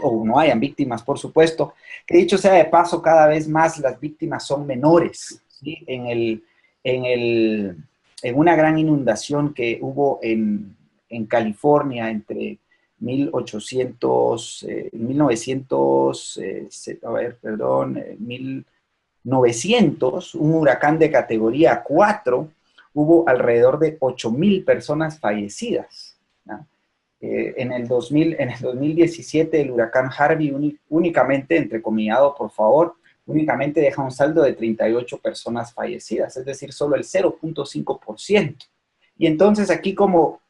o no hayan víctimas, por supuesto, que dicho sea de paso, cada vez más las víctimas son menores, ¿sí? En una gran inundación que hubo en California entre 1900, un huracán de categoría 4, hubo alrededor de 8,000 personas fallecidas, ¿no? En el 2017 el huracán Harvey únicamente, entrecomillado por favor, únicamente deja un saldo de 38 personas fallecidas, es decir, solo el 0.5%. Y entonces aquí como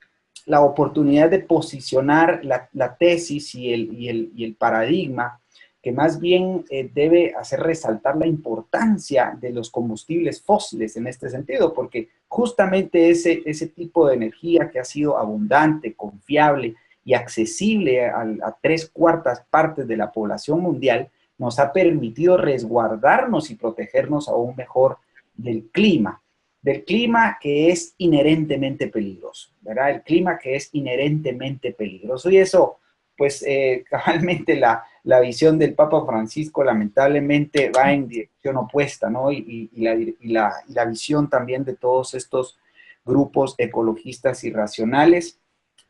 la oportunidad de posicionar la tesis y el paradigma, que más bien debe hacer resaltar la importancia de los combustibles fósiles en este sentido, porque justamente ese tipo de energía que ha sido abundante, confiable y accesible a 3/4 partes de la población mundial, nos ha permitido resguardarnos y protegernos aún mejor del clima que es inherentemente peligroso, ¿verdad? El clima que es inherentemente peligroso. Y eso, pues, cabalmente la visión del Papa Francisco lamentablemente va en dirección opuesta, ¿no? Y la visión también de todos estos grupos ecologistas irracionales,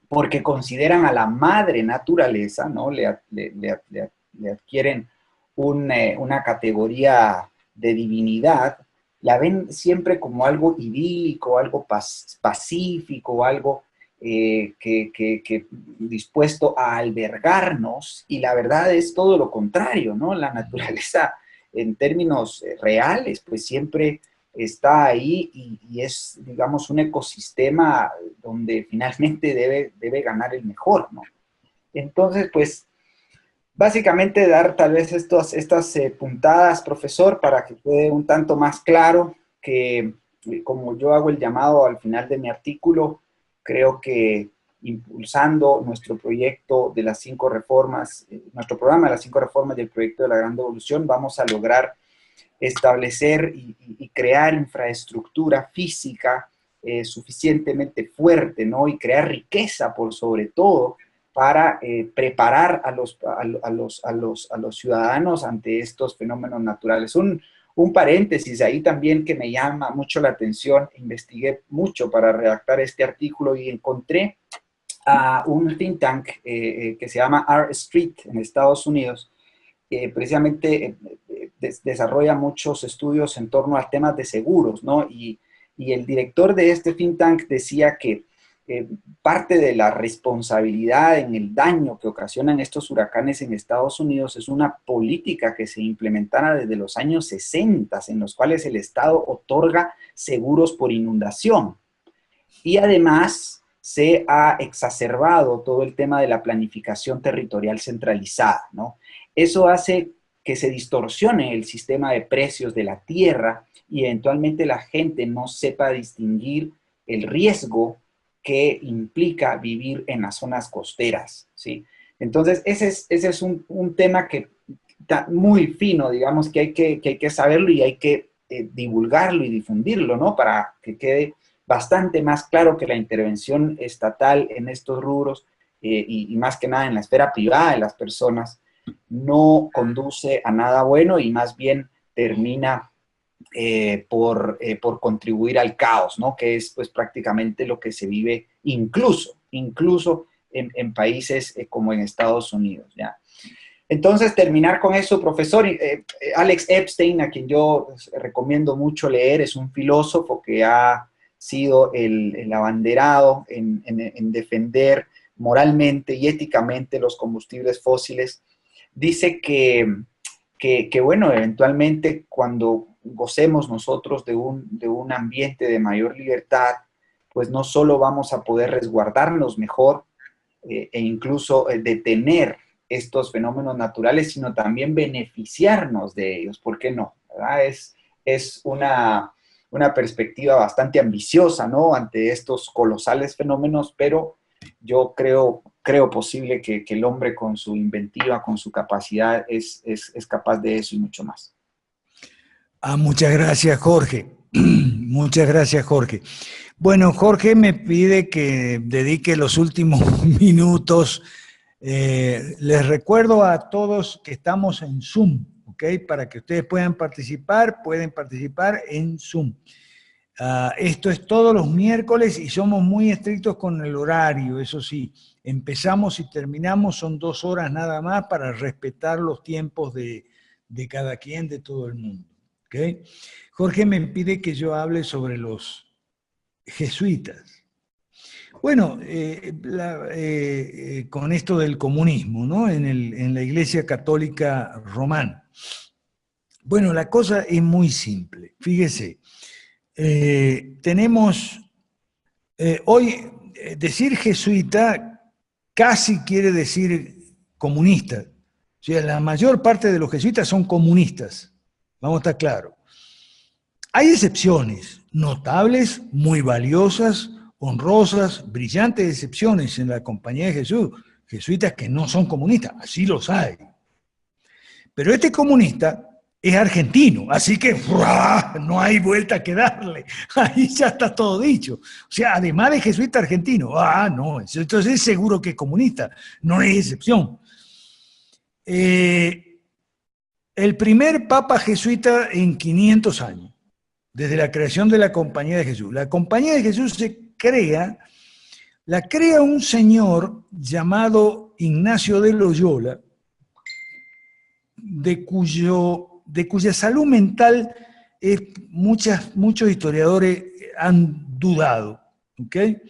porque consideran a la madre naturaleza, ¿no? Le adquieren una categoría de divinidad, la ven siempre como algo idílico, algo pacífico, algo que dispuesto a albergarnos, y la verdad es todo lo contrario, ¿no? La naturaleza, en términos reales, pues siempre está ahí y es, digamos, un ecosistema donde finalmente debe ganar el mejor, ¿no? Entonces, pues, básicamente dar tal vez estas puntadas, profesor, para que quede un tanto más claro que, como yo hago el llamado al final de mi artículo, creo que impulsando nuestro proyecto de las 5 reformas, nuestro programa de las 5 reformas y el proyecto de la Gran Devolución, vamos a lograr establecer y crear infraestructura física suficientemente fuerte, ¿no? Y crear riqueza por sobre todo, para preparar a los ciudadanos ante estos fenómenos naturales. Un paréntesis ahí también que me llama mucho la atención, investigué mucho para redactar este artículo y encontré a un think tank que se llama R Street en Estados Unidos, que precisamente desarrolla muchos estudios en torno a temas de seguros, ¿no? Y el director de este think tank decía que parte de la responsabilidad en el daño que ocasionan estos huracanes en Estados Unidos es una política que se implementara desde los años 60, en los cuales el Estado otorga seguros por inundación. Y además se ha exacerbado todo el tema de la planificación territorial centralizada, ¿no? Eso hace que se distorsione el sistema de precios de la tierra y eventualmente la gente no sepa distinguir el riesgo que implica vivir en las zonas costeras, ¿sí? Entonces, ese es un tema que está muy fino, digamos, que hay que saberlo y hay que divulgarlo y difundirlo, ¿no? Para que quede bastante más claro que la intervención estatal en estos rubros y más que nada en la esfera privada de las personas no conduce a nada bueno y más bien termina por contribuir al caos, ¿no? Que es pues prácticamente lo que se vive incluso en países como en Estados Unidos, ¿ya? Entonces, terminar con eso, profesor, Alex Epstein, a quien yo recomiendo mucho leer, es un filósofo que ha sido el abanderado en defender moralmente y éticamente los combustibles fósiles. Dice que bueno, eventualmente cuando gocemos nosotros de un ambiente de mayor libertad, pues no solo vamos a poder resguardarnos mejor e incluso detener estos fenómenos naturales, sino también beneficiarnos de ellos. ¿Por qué no? ¿Verdad? Es una perspectiva bastante ambiciosa, ¿no? Ante estos colosales fenómenos, pero yo creo posible que el hombre con su inventiva, con su capacidad, es capaz de eso y mucho más. Muchas gracias, Jorge. Muchas gracias, Jorge. Bueno, Jorge me pide que dedique los últimos minutos Les recuerdo a todos que estamos en Zoom, ¿ok? Para que ustedes pueden participar en Zoom. Esto es todos los miércoles y somos muy estrictos con el horario, eso sí. Empezamos y terminamos, son 2 horas nada más para respetar los tiempos de cada quien, de todo el mundo. ¿Okay? Jorge me pide que yo hable sobre los jesuitas. Bueno, con esto del comunismo, ¿no? En la Iglesia Católica Romana. Bueno, la cosa es muy simple. Fíjese, tenemos hoy, decir jesuita casi quiere decir comunista. O sea, la mayor parte de los jesuitas son comunistas. Vamos a estar claros. Hay excepciones notables, muy valiosas, honrosas, brillantes excepciones en la Compañía de Jesús, jesuitas que no son comunistas, así los hay. Pero este comunista es argentino, así que ¡buah!, no hay vuelta que darle, ahí ya está todo dicho. O sea, además de jesuita argentino, no, entonces es seguro que es comunista, no es excepción. El primer papa jesuita en 500 años, desde la creación de la Compañía de Jesús. La Compañía de Jesús la crea un señor llamado Ignacio de Loyola, de cuya salud mental muchos historiadores han dudado. ¿Okay?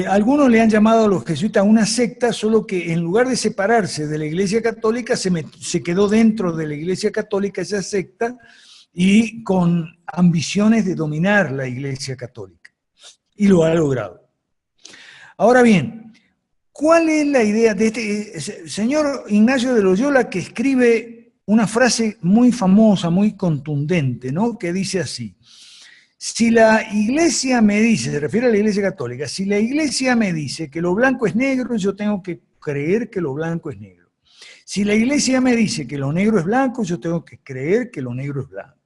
Algunos le han llamado a los jesuitas una secta, solo que en lugar de separarse de la Iglesia Católica, se quedó dentro de la Iglesia Católica esa secta y con ambiciones de dominar la Iglesia Católica. Y lo ha logrado. Ahora bien, ¿cuál es la idea de este señor Ignacio de Loyola, que escribe una frase muy famosa, muy contundente, ¿no? Que dice así: si la Iglesia me dice, se refiere a la Iglesia Católica, si la Iglesia me dice que lo blanco es negro, yo tengo que creer que lo blanco es negro. Si la Iglesia me dice que lo negro es blanco, yo tengo que creer que lo negro es blanco.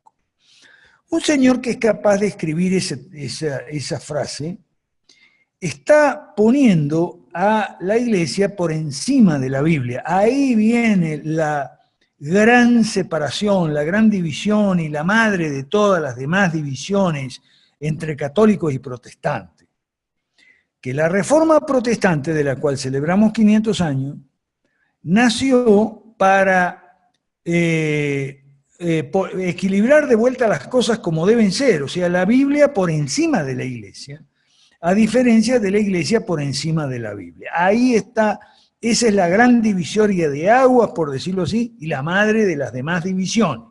Un señor que es capaz de escribir esa frase está poniendo a la Iglesia por encima de la Biblia. Ahí viene la gran separación, la gran división y la madre de todas las demás divisiones entre católicos y protestantes. Que la Reforma Protestante, de la cual celebramos 500 años, nació para equilibrar de vuelta las cosas como deben ser, o sea, la Biblia por encima de la Iglesia, a diferencia de la Iglesia por encima de la Biblia. Ahí está, esa es la gran divisoria de aguas, por decirlo así, y la madre de las demás divisiones.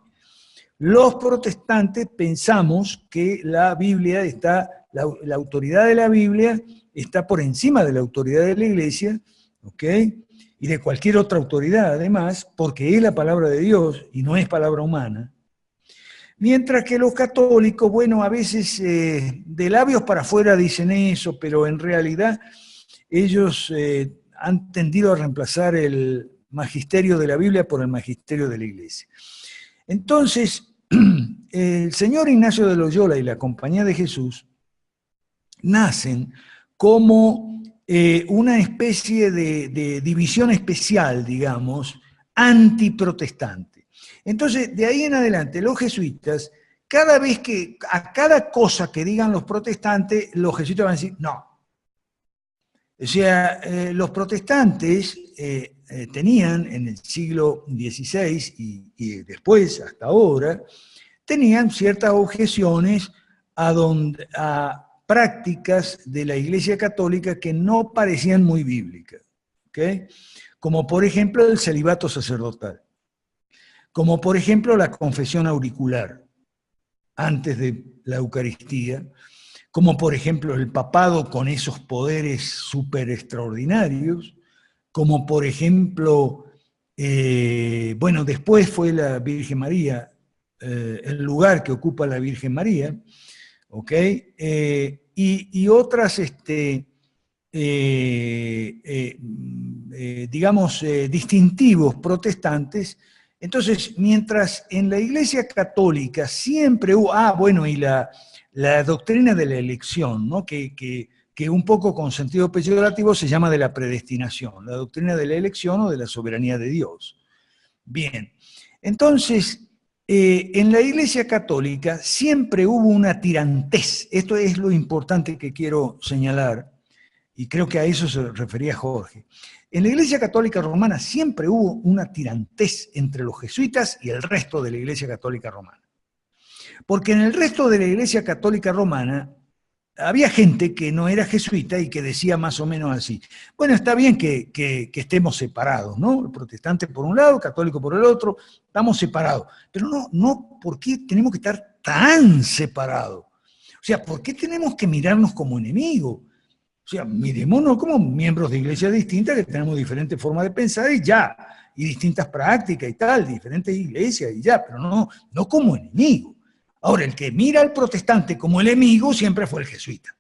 Los protestantes pensamos que la Biblia está, la autoridad de la Biblia está por encima de la autoridad de la Iglesia, ¿ok? Y de cualquier otra autoridad, además, porque es la palabra de Dios y no es palabra humana. Mientras que los católicos, bueno, a veces de labios para afuera dicen eso, pero en realidad ellos han tendido a reemplazar el magisterio de la Biblia por el magisterio de la Iglesia. Entonces, el señor Ignacio de Loyola y la Compañía de Jesús nacen como una especie de división especial, digamos, antiprotestante. Entonces, de ahí en adelante, los jesuitas, cada vez que, a cada cosa que digan los protestantes, los jesuitas van a decir, no. O sea, los protestantes tenían en el siglo XVI y después, hasta ahora, tenían ciertas objeciones a prácticas de la Iglesia Católica que no parecían muy bíblicas, ¿okay? Como por ejemplo el celibato sacerdotal, como por ejemplo la confesión auricular antes de la Eucaristía, como por ejemplo el papado con esos poderes súper extraordinarios, como por ejemplo, bueno, después fue la Virgen María, el lugar que ocupa la Virgen María, ¿ok? Y otras, digamos, distintivos protestantes. Entonces, mientras en la Iglesia Católica siempre hubo, bueno, y la doctrina de la elección, ¿no? Que que un poco con sentido peyorativo se llama de la predestinación, la doctrina de la elección o de la soberanía de Dios. Bien, entonces, en la Iglesia Católica siempre hubo una tirantez, esto es lo importante que quiero señalar, y creo que a eso se refería Jorge. En la Iglesia Católica Romana siempre hubo una tirantez entre los jesuitas y el resto de la Iglesia Católica Romana. Porque en el resto de la Iglesia Católica Romana había gente que no era jesuita y que decía más o menos así: bueno, está bien que estemos separados, ¿no? El protestante por un lado, el católico por el otro, estamos separados. Pero no, ¿por qué tenemos que estar tan separados? O sea, ¿por qué tenemos que mirarnos como enemigos? O sea, mirémonos como miembros de iglesias distintas que tenemos diferentes formas de pensar y ya, y distintas prácticas y tal, diferentes iglesias y ya, pero no como enemigos. Ahora, el que mira al protestante como el enemigo siempre fue el jesuita.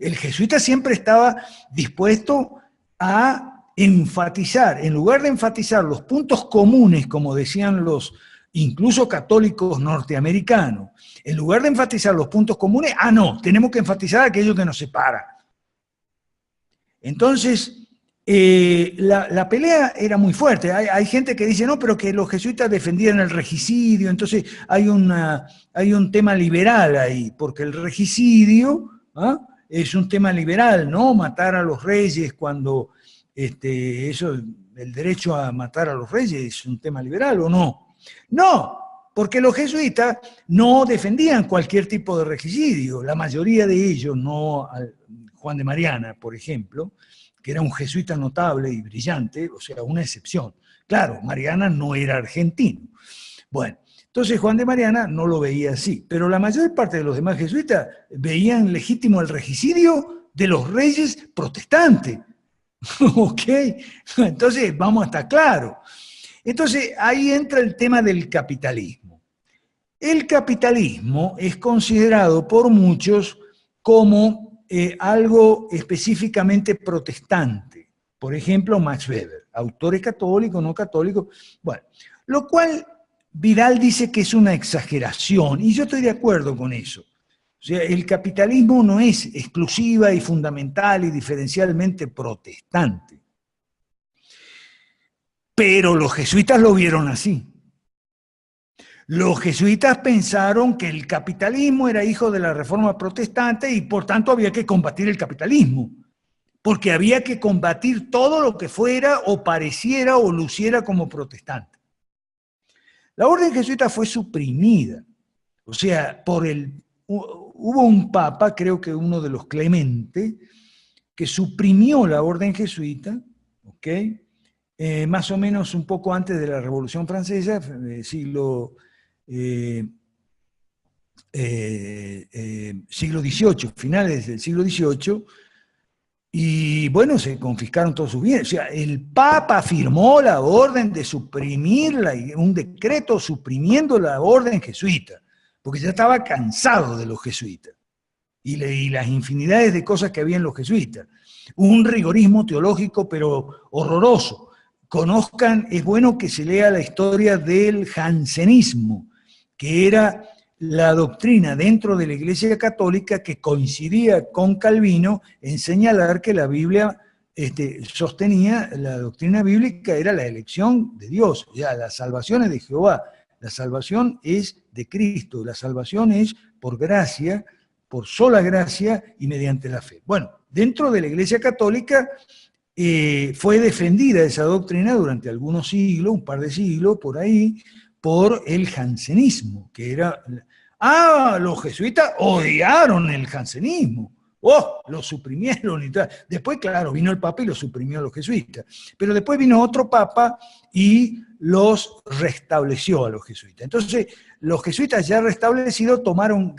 El jesuita siempre estaba dispuesto a enfatizar, en lugar de enfatizar los puntos comunes, como decían los incluso católicos norteamericanos, en lugar de enfatizar los puntos comunes, no, tenemos que enfatizar aquello que nos separa. Entonces, la pelea era muy fuerte. Hay gente que dice, no, pero que los jesuitas defendían el regicidio, entonces hay un tema liberal ahí, porque el regicidio es un tema liberal, ¿no? Matar a los reyes cuando, el derecho a matar a los reyes es un tema liberal, ¿o no? No, porque los jesuitas no defendían cualquier tipo de regicidio, la mayoría de ellos, no Juan de Mariana, por ejemplo, que era un jesuita notable y brillante, o sea, una excepción. Claro, Mariana no era argentino. Bueno, entonces Juan de Mariana no lo veía así, pero la mayor parte de los demás jesuitas veían legítimo el regicidio de los reyes protestantes. ¿Ok? Entonces, vamos a estar claros. Entonces, ahí entra el tema del capitalismo. El capitalismo es considerado por muchos como algo específicamente protestante. Por ejemplo, Max Weber, autores católicos, no católicos. Bueno, lo cual Vidal dice que es una exageración, y yo estoy de acuerdo con eso. O sea, el capitalismo no es exclusiva y fundamental y diferencialmente protestante. Pero los jesuitas lo vieron así. Los jesuitas pensaron que el capitalismo era hijo de la Reforma Protestante y por tanto había que combatir el capitalismo, porque había que combatir todo lo que fuera o pareciera o luciera como protestante. La orden jesuita fue suprimida, o sea, hubo un papa, creo que uno de los Clemente, que suprimió la orden jesuita, ¿ok? Más o menos un poco antes de la Revolución Francesa, siglo XVIII, finales del siglo XVIII, y bueno, se confiscaron todos sus bienes. O sea, el Papa firmó la orden de suprimirla, un decreto suprimiendo la orden jesuita, porque ya estaba cansado de los jesuitas y las infinidades de cosas que había en los jesuitas. Un rigorismo teológico, pero horroroso. Conozcan, es bueno que se lea la historia del jansenismo, que era la doctrina dentro de la Iglesia Católica que coincidía con Calvino en señalar que la Biblia sostenía, la doctrina bíblica era la elección de Dios, ya la salvación es de Jehová, la salvación es de Cristo, la salvación es por gracia, por sola gracia y mediante la fe. Bueno, dentro de la Iglesia Católica fue defendida esa doctrina durante algunos siglos, un par de siglos por ahí, por el jansenismo, que era... los jesuitas odiaron el jansenismo, lo suprimieron y tal. Después, claro, vino el Papa y lo suprimió a los jesuitas, pero después vino otro Papa y los restableció a los jesuitas. Entonces, los jesuitas ya restablecidos tomaron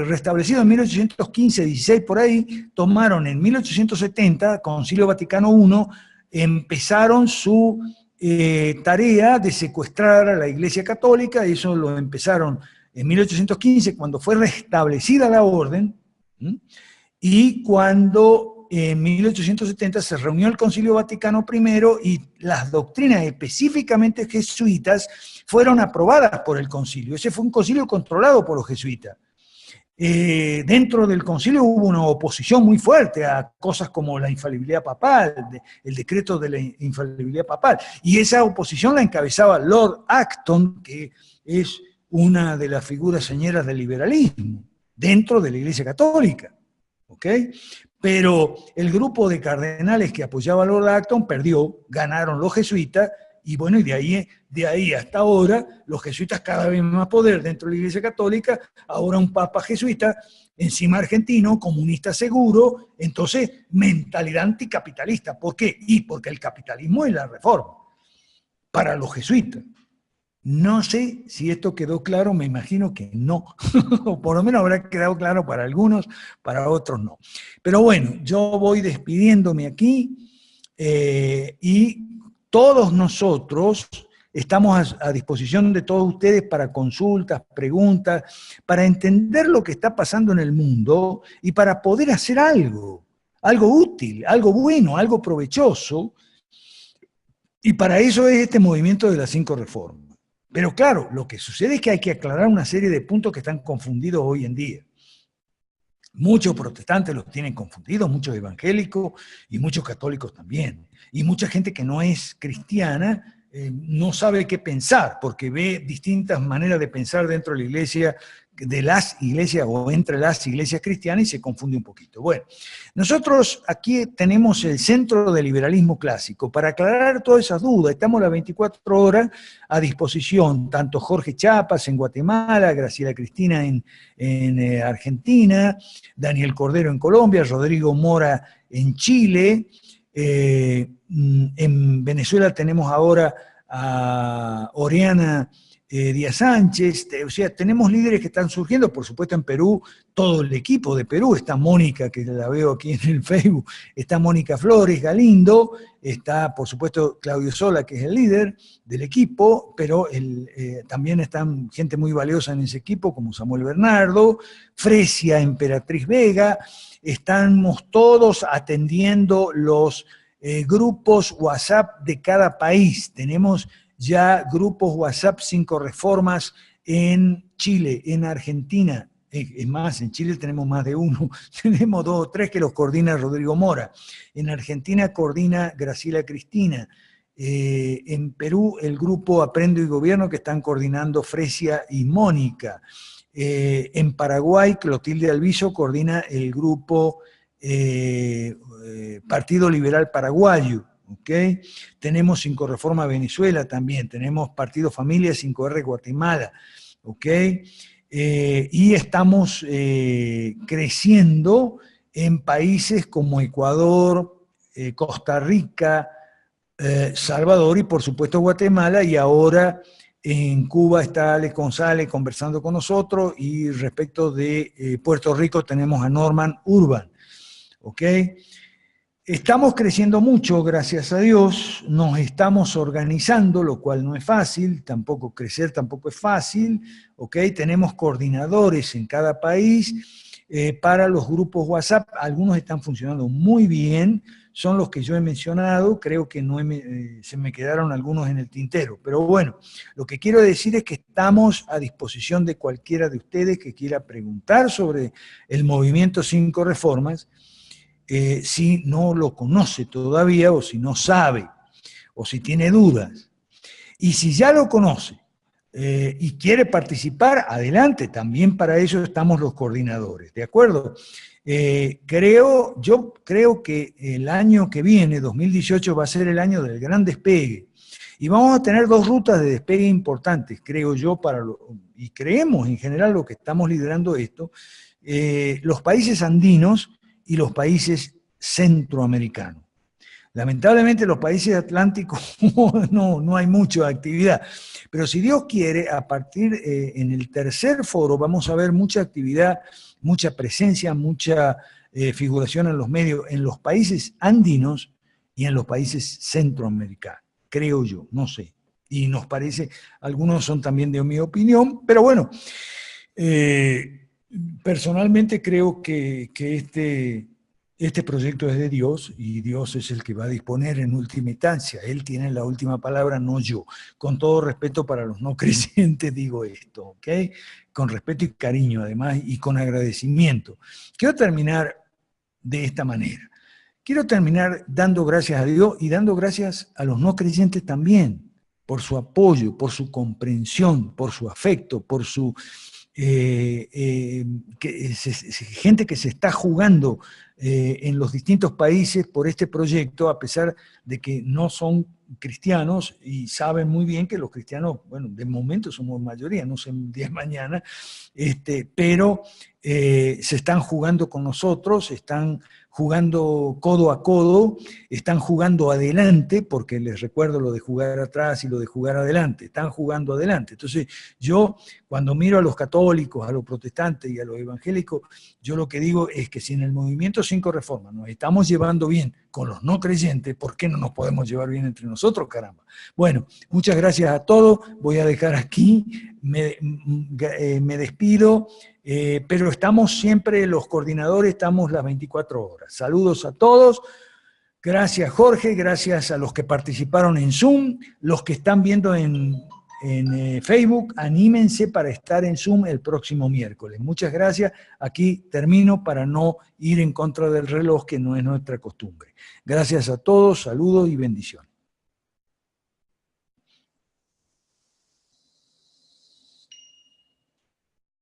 restablecido en 1815-16 por ahí, tomaron en 1870, Concilio Vaticano I, empezaron su tarea de secuestrar a la Iglesia Católica. Eso lo empezaron en 1815, cuando fue restablecida la orden, y cuando en 1870 se reunió el Concilio Vaticano I y las doctrinas específicamente jesuitas fueron aprobadas por el concilio. Ese fue un concilio controlado por los jesuitas. Dentro del concilio hubo una oposición muy fuerte a cosas como la infalibilidad papal, el decreto de la infalibilidad papal, y esa oposición la encabezaba Lord Acton, que es una de las figuras señeras del liberalismo dentro de la Iglesia Católica, ¿ok? Pero el grupo de cardenales que apoyaba a Lord Acton perdió, ganaron los jesuitas, y bueno, y de ahí hasta ahora, los jesuitas cada vez más poder dentro de la Iglesia Católica, ahora un papa jesuita, encima argentino, comunista seguro, entonces mentalidad anticapitalista. ¿Por qué? Y porque el capitalismo es la reforma para los jesuitas. No sé si esto quedó claro, me imagino que no, o por lo menos habrá quedado claro para algunos, para otros no. Pero bueno, yo voy despidiéndome aquí y todos nosotros estamos a disposición de todos ustedes para consultas, preguntas, para entender lo que está pasando en el mundo y para poder hacer algo útil, algo bueno, algo provechoso. Y para eso es este movimiento de las 5 reformas. Pero claro, lo que sucede es que hay que aclarar una serie de puntos que están confundidos hoy en día. Muchos protestantes los tienen confundidos, muchos evangélicos y muchos católicos también. Y mucha gente que no es cristiana no sabe qué pensar, porque ve distintas maneras de pensar dentro de la iglesia, de las iglesias o entre las iglesias cristianas, y se confunde un poquito. Bueno, nosotros aquí tenemos el Centro de Liberalismo Clásico. Para aclarar todas esas dudas, estamos las 24 horas a disposición, tanto Jorge Chapas en Guatemala, Graciela Cristina en Argentina, Daniel Cordero en Colombia, Rodrigo Mora en Chile. En Venezuela tenemos ahora a Oriana Díaz Sánchez, o sea, tenemos líderes que están surgiendo, por supuesto en Perú, todo el equipo de Perú, está Mónica, que la veo aquí en el Facebook, está Mónica Flores Galindo, está por supuesto Claudio Sola, que es el líder del equipo, pero también están gente muy valiosa en ese equipo, como Samuel Bernardo, Fresia Emperatriz Vega, estamos todos atendiendo los grupos WhatsApp de cada país, tenemos ya grupos WhatsApp 5 reformas en Chile, en Argentina. Es más, en Chile tenemos más de uno, tenemos 2 o 3 que los coordina Rodrigo Mora. En Argentina coordina Graciela Cristina. En Perú el grupo Aprendo y Gobierno que están coordinando Fresia y Mónica. En Paraguay Clotilde Alviso coordina el grupo Partido Liberal Paraguayo. ¿Okay? Tenemos 5 Reforma Venezuela también, tenemos Partido Familia 5R Guatemala, ¿okay? Y estamos creciendo en países como Ecuador, Costa Rica, Salvador y por supuesto Guatemala, y ahora en Cuba está Alex González conversando con nosotros, y respecto de Puerto Rico tenemos a Norman Urban, ¿ok? Estamos creciendo mucho, gracias a Dios, nos estamos organizando, lo cual no es fácil, crecer tampoco es fácil, ¿ok? Tenemos coordinadores en cada país para los grupos WhatsApp, algunos están funcionando muy bien, son los que yo he mencionado, creo que se me quedaron algunos en el tintero, pero bueno, lo que quiero decir es que estamos a disposición de cualquiera de ustedes que quiera preguntar sobre el movimiento 5 Reformas, si no lo conoce todavía, o si no sabe, o si tiene dudas. Y si ya lo conoce y quiere participar, adelante, también para eso estamos los coordinadores, ¿de acuerdo? Yo creo que el año que viene, 2018, va a ser el año del gran despegue. Y vamos a tener 2 rutas de despegue importantes, creo yo, y creemos en general lo que estamos liderando esto, los países andinos y los países centroamericanos. Lamentablemente los países atlánticos no hay mucha actividad, pero si Dios quiere, a partir en el tercer foro vamos a ver mucha actividad, mucha presencia, mucha figuración en los medios, en los países andinos y en los países centroamericanos, creo yo, no sé. Y nos parece, algunos son también de mi opinión, pero bueno, personalmente creo que este proyecto es de Dios y Dios es el que va a disponer en última instancia. Él tiene la última palabra, no yo. Con todo respeto para los no creyentes digo esto, ¿ok? Con respeto y cariño además y con agradecimiento. Quiero terminar de esta manera. Quiero terminar dando gracias a Dios y dando gracias a los no creyentes también por su apoyo, por su comprensión, por su afecto, por su gente que se está jugando en los distintos países por este proyecto, a pesar de que no son cristianos y saben muy bien que los cristianos, bueno, de momento somos mayoría, no sé el día de mañana, pero se están jugando con nosotros, están jugando codo a codo, están jugando adelante, porque les recuerdo lo de jugar atrás y lo de jugar adelante, están jugando adelante. Entonces yo, cuando miro a los católicos, a los protestantes y a los evangélicos, yo lo que digo es que si en el movimiento 5 Reformas nos estamos llevando bien con los no creyentes, ¿por qué no nos podemos llevar bien entre nosotros, caramba? Bueno, muchas gracias a todos, voy a dejar aquí, me despido, pero estamos siempre, los coordinadores, estamos las 24 horas. Saludos a todos, gracias Jorge, gracias a los que participaron en Zoom, los que están viendo en Facebook, anímense para estar en Zoom el próximo miércoles. Muchas gracias, aquí termino para no ir en contra del reloj, que no es nuestra costumbre. Gracias a todos, saludos y bendiciones.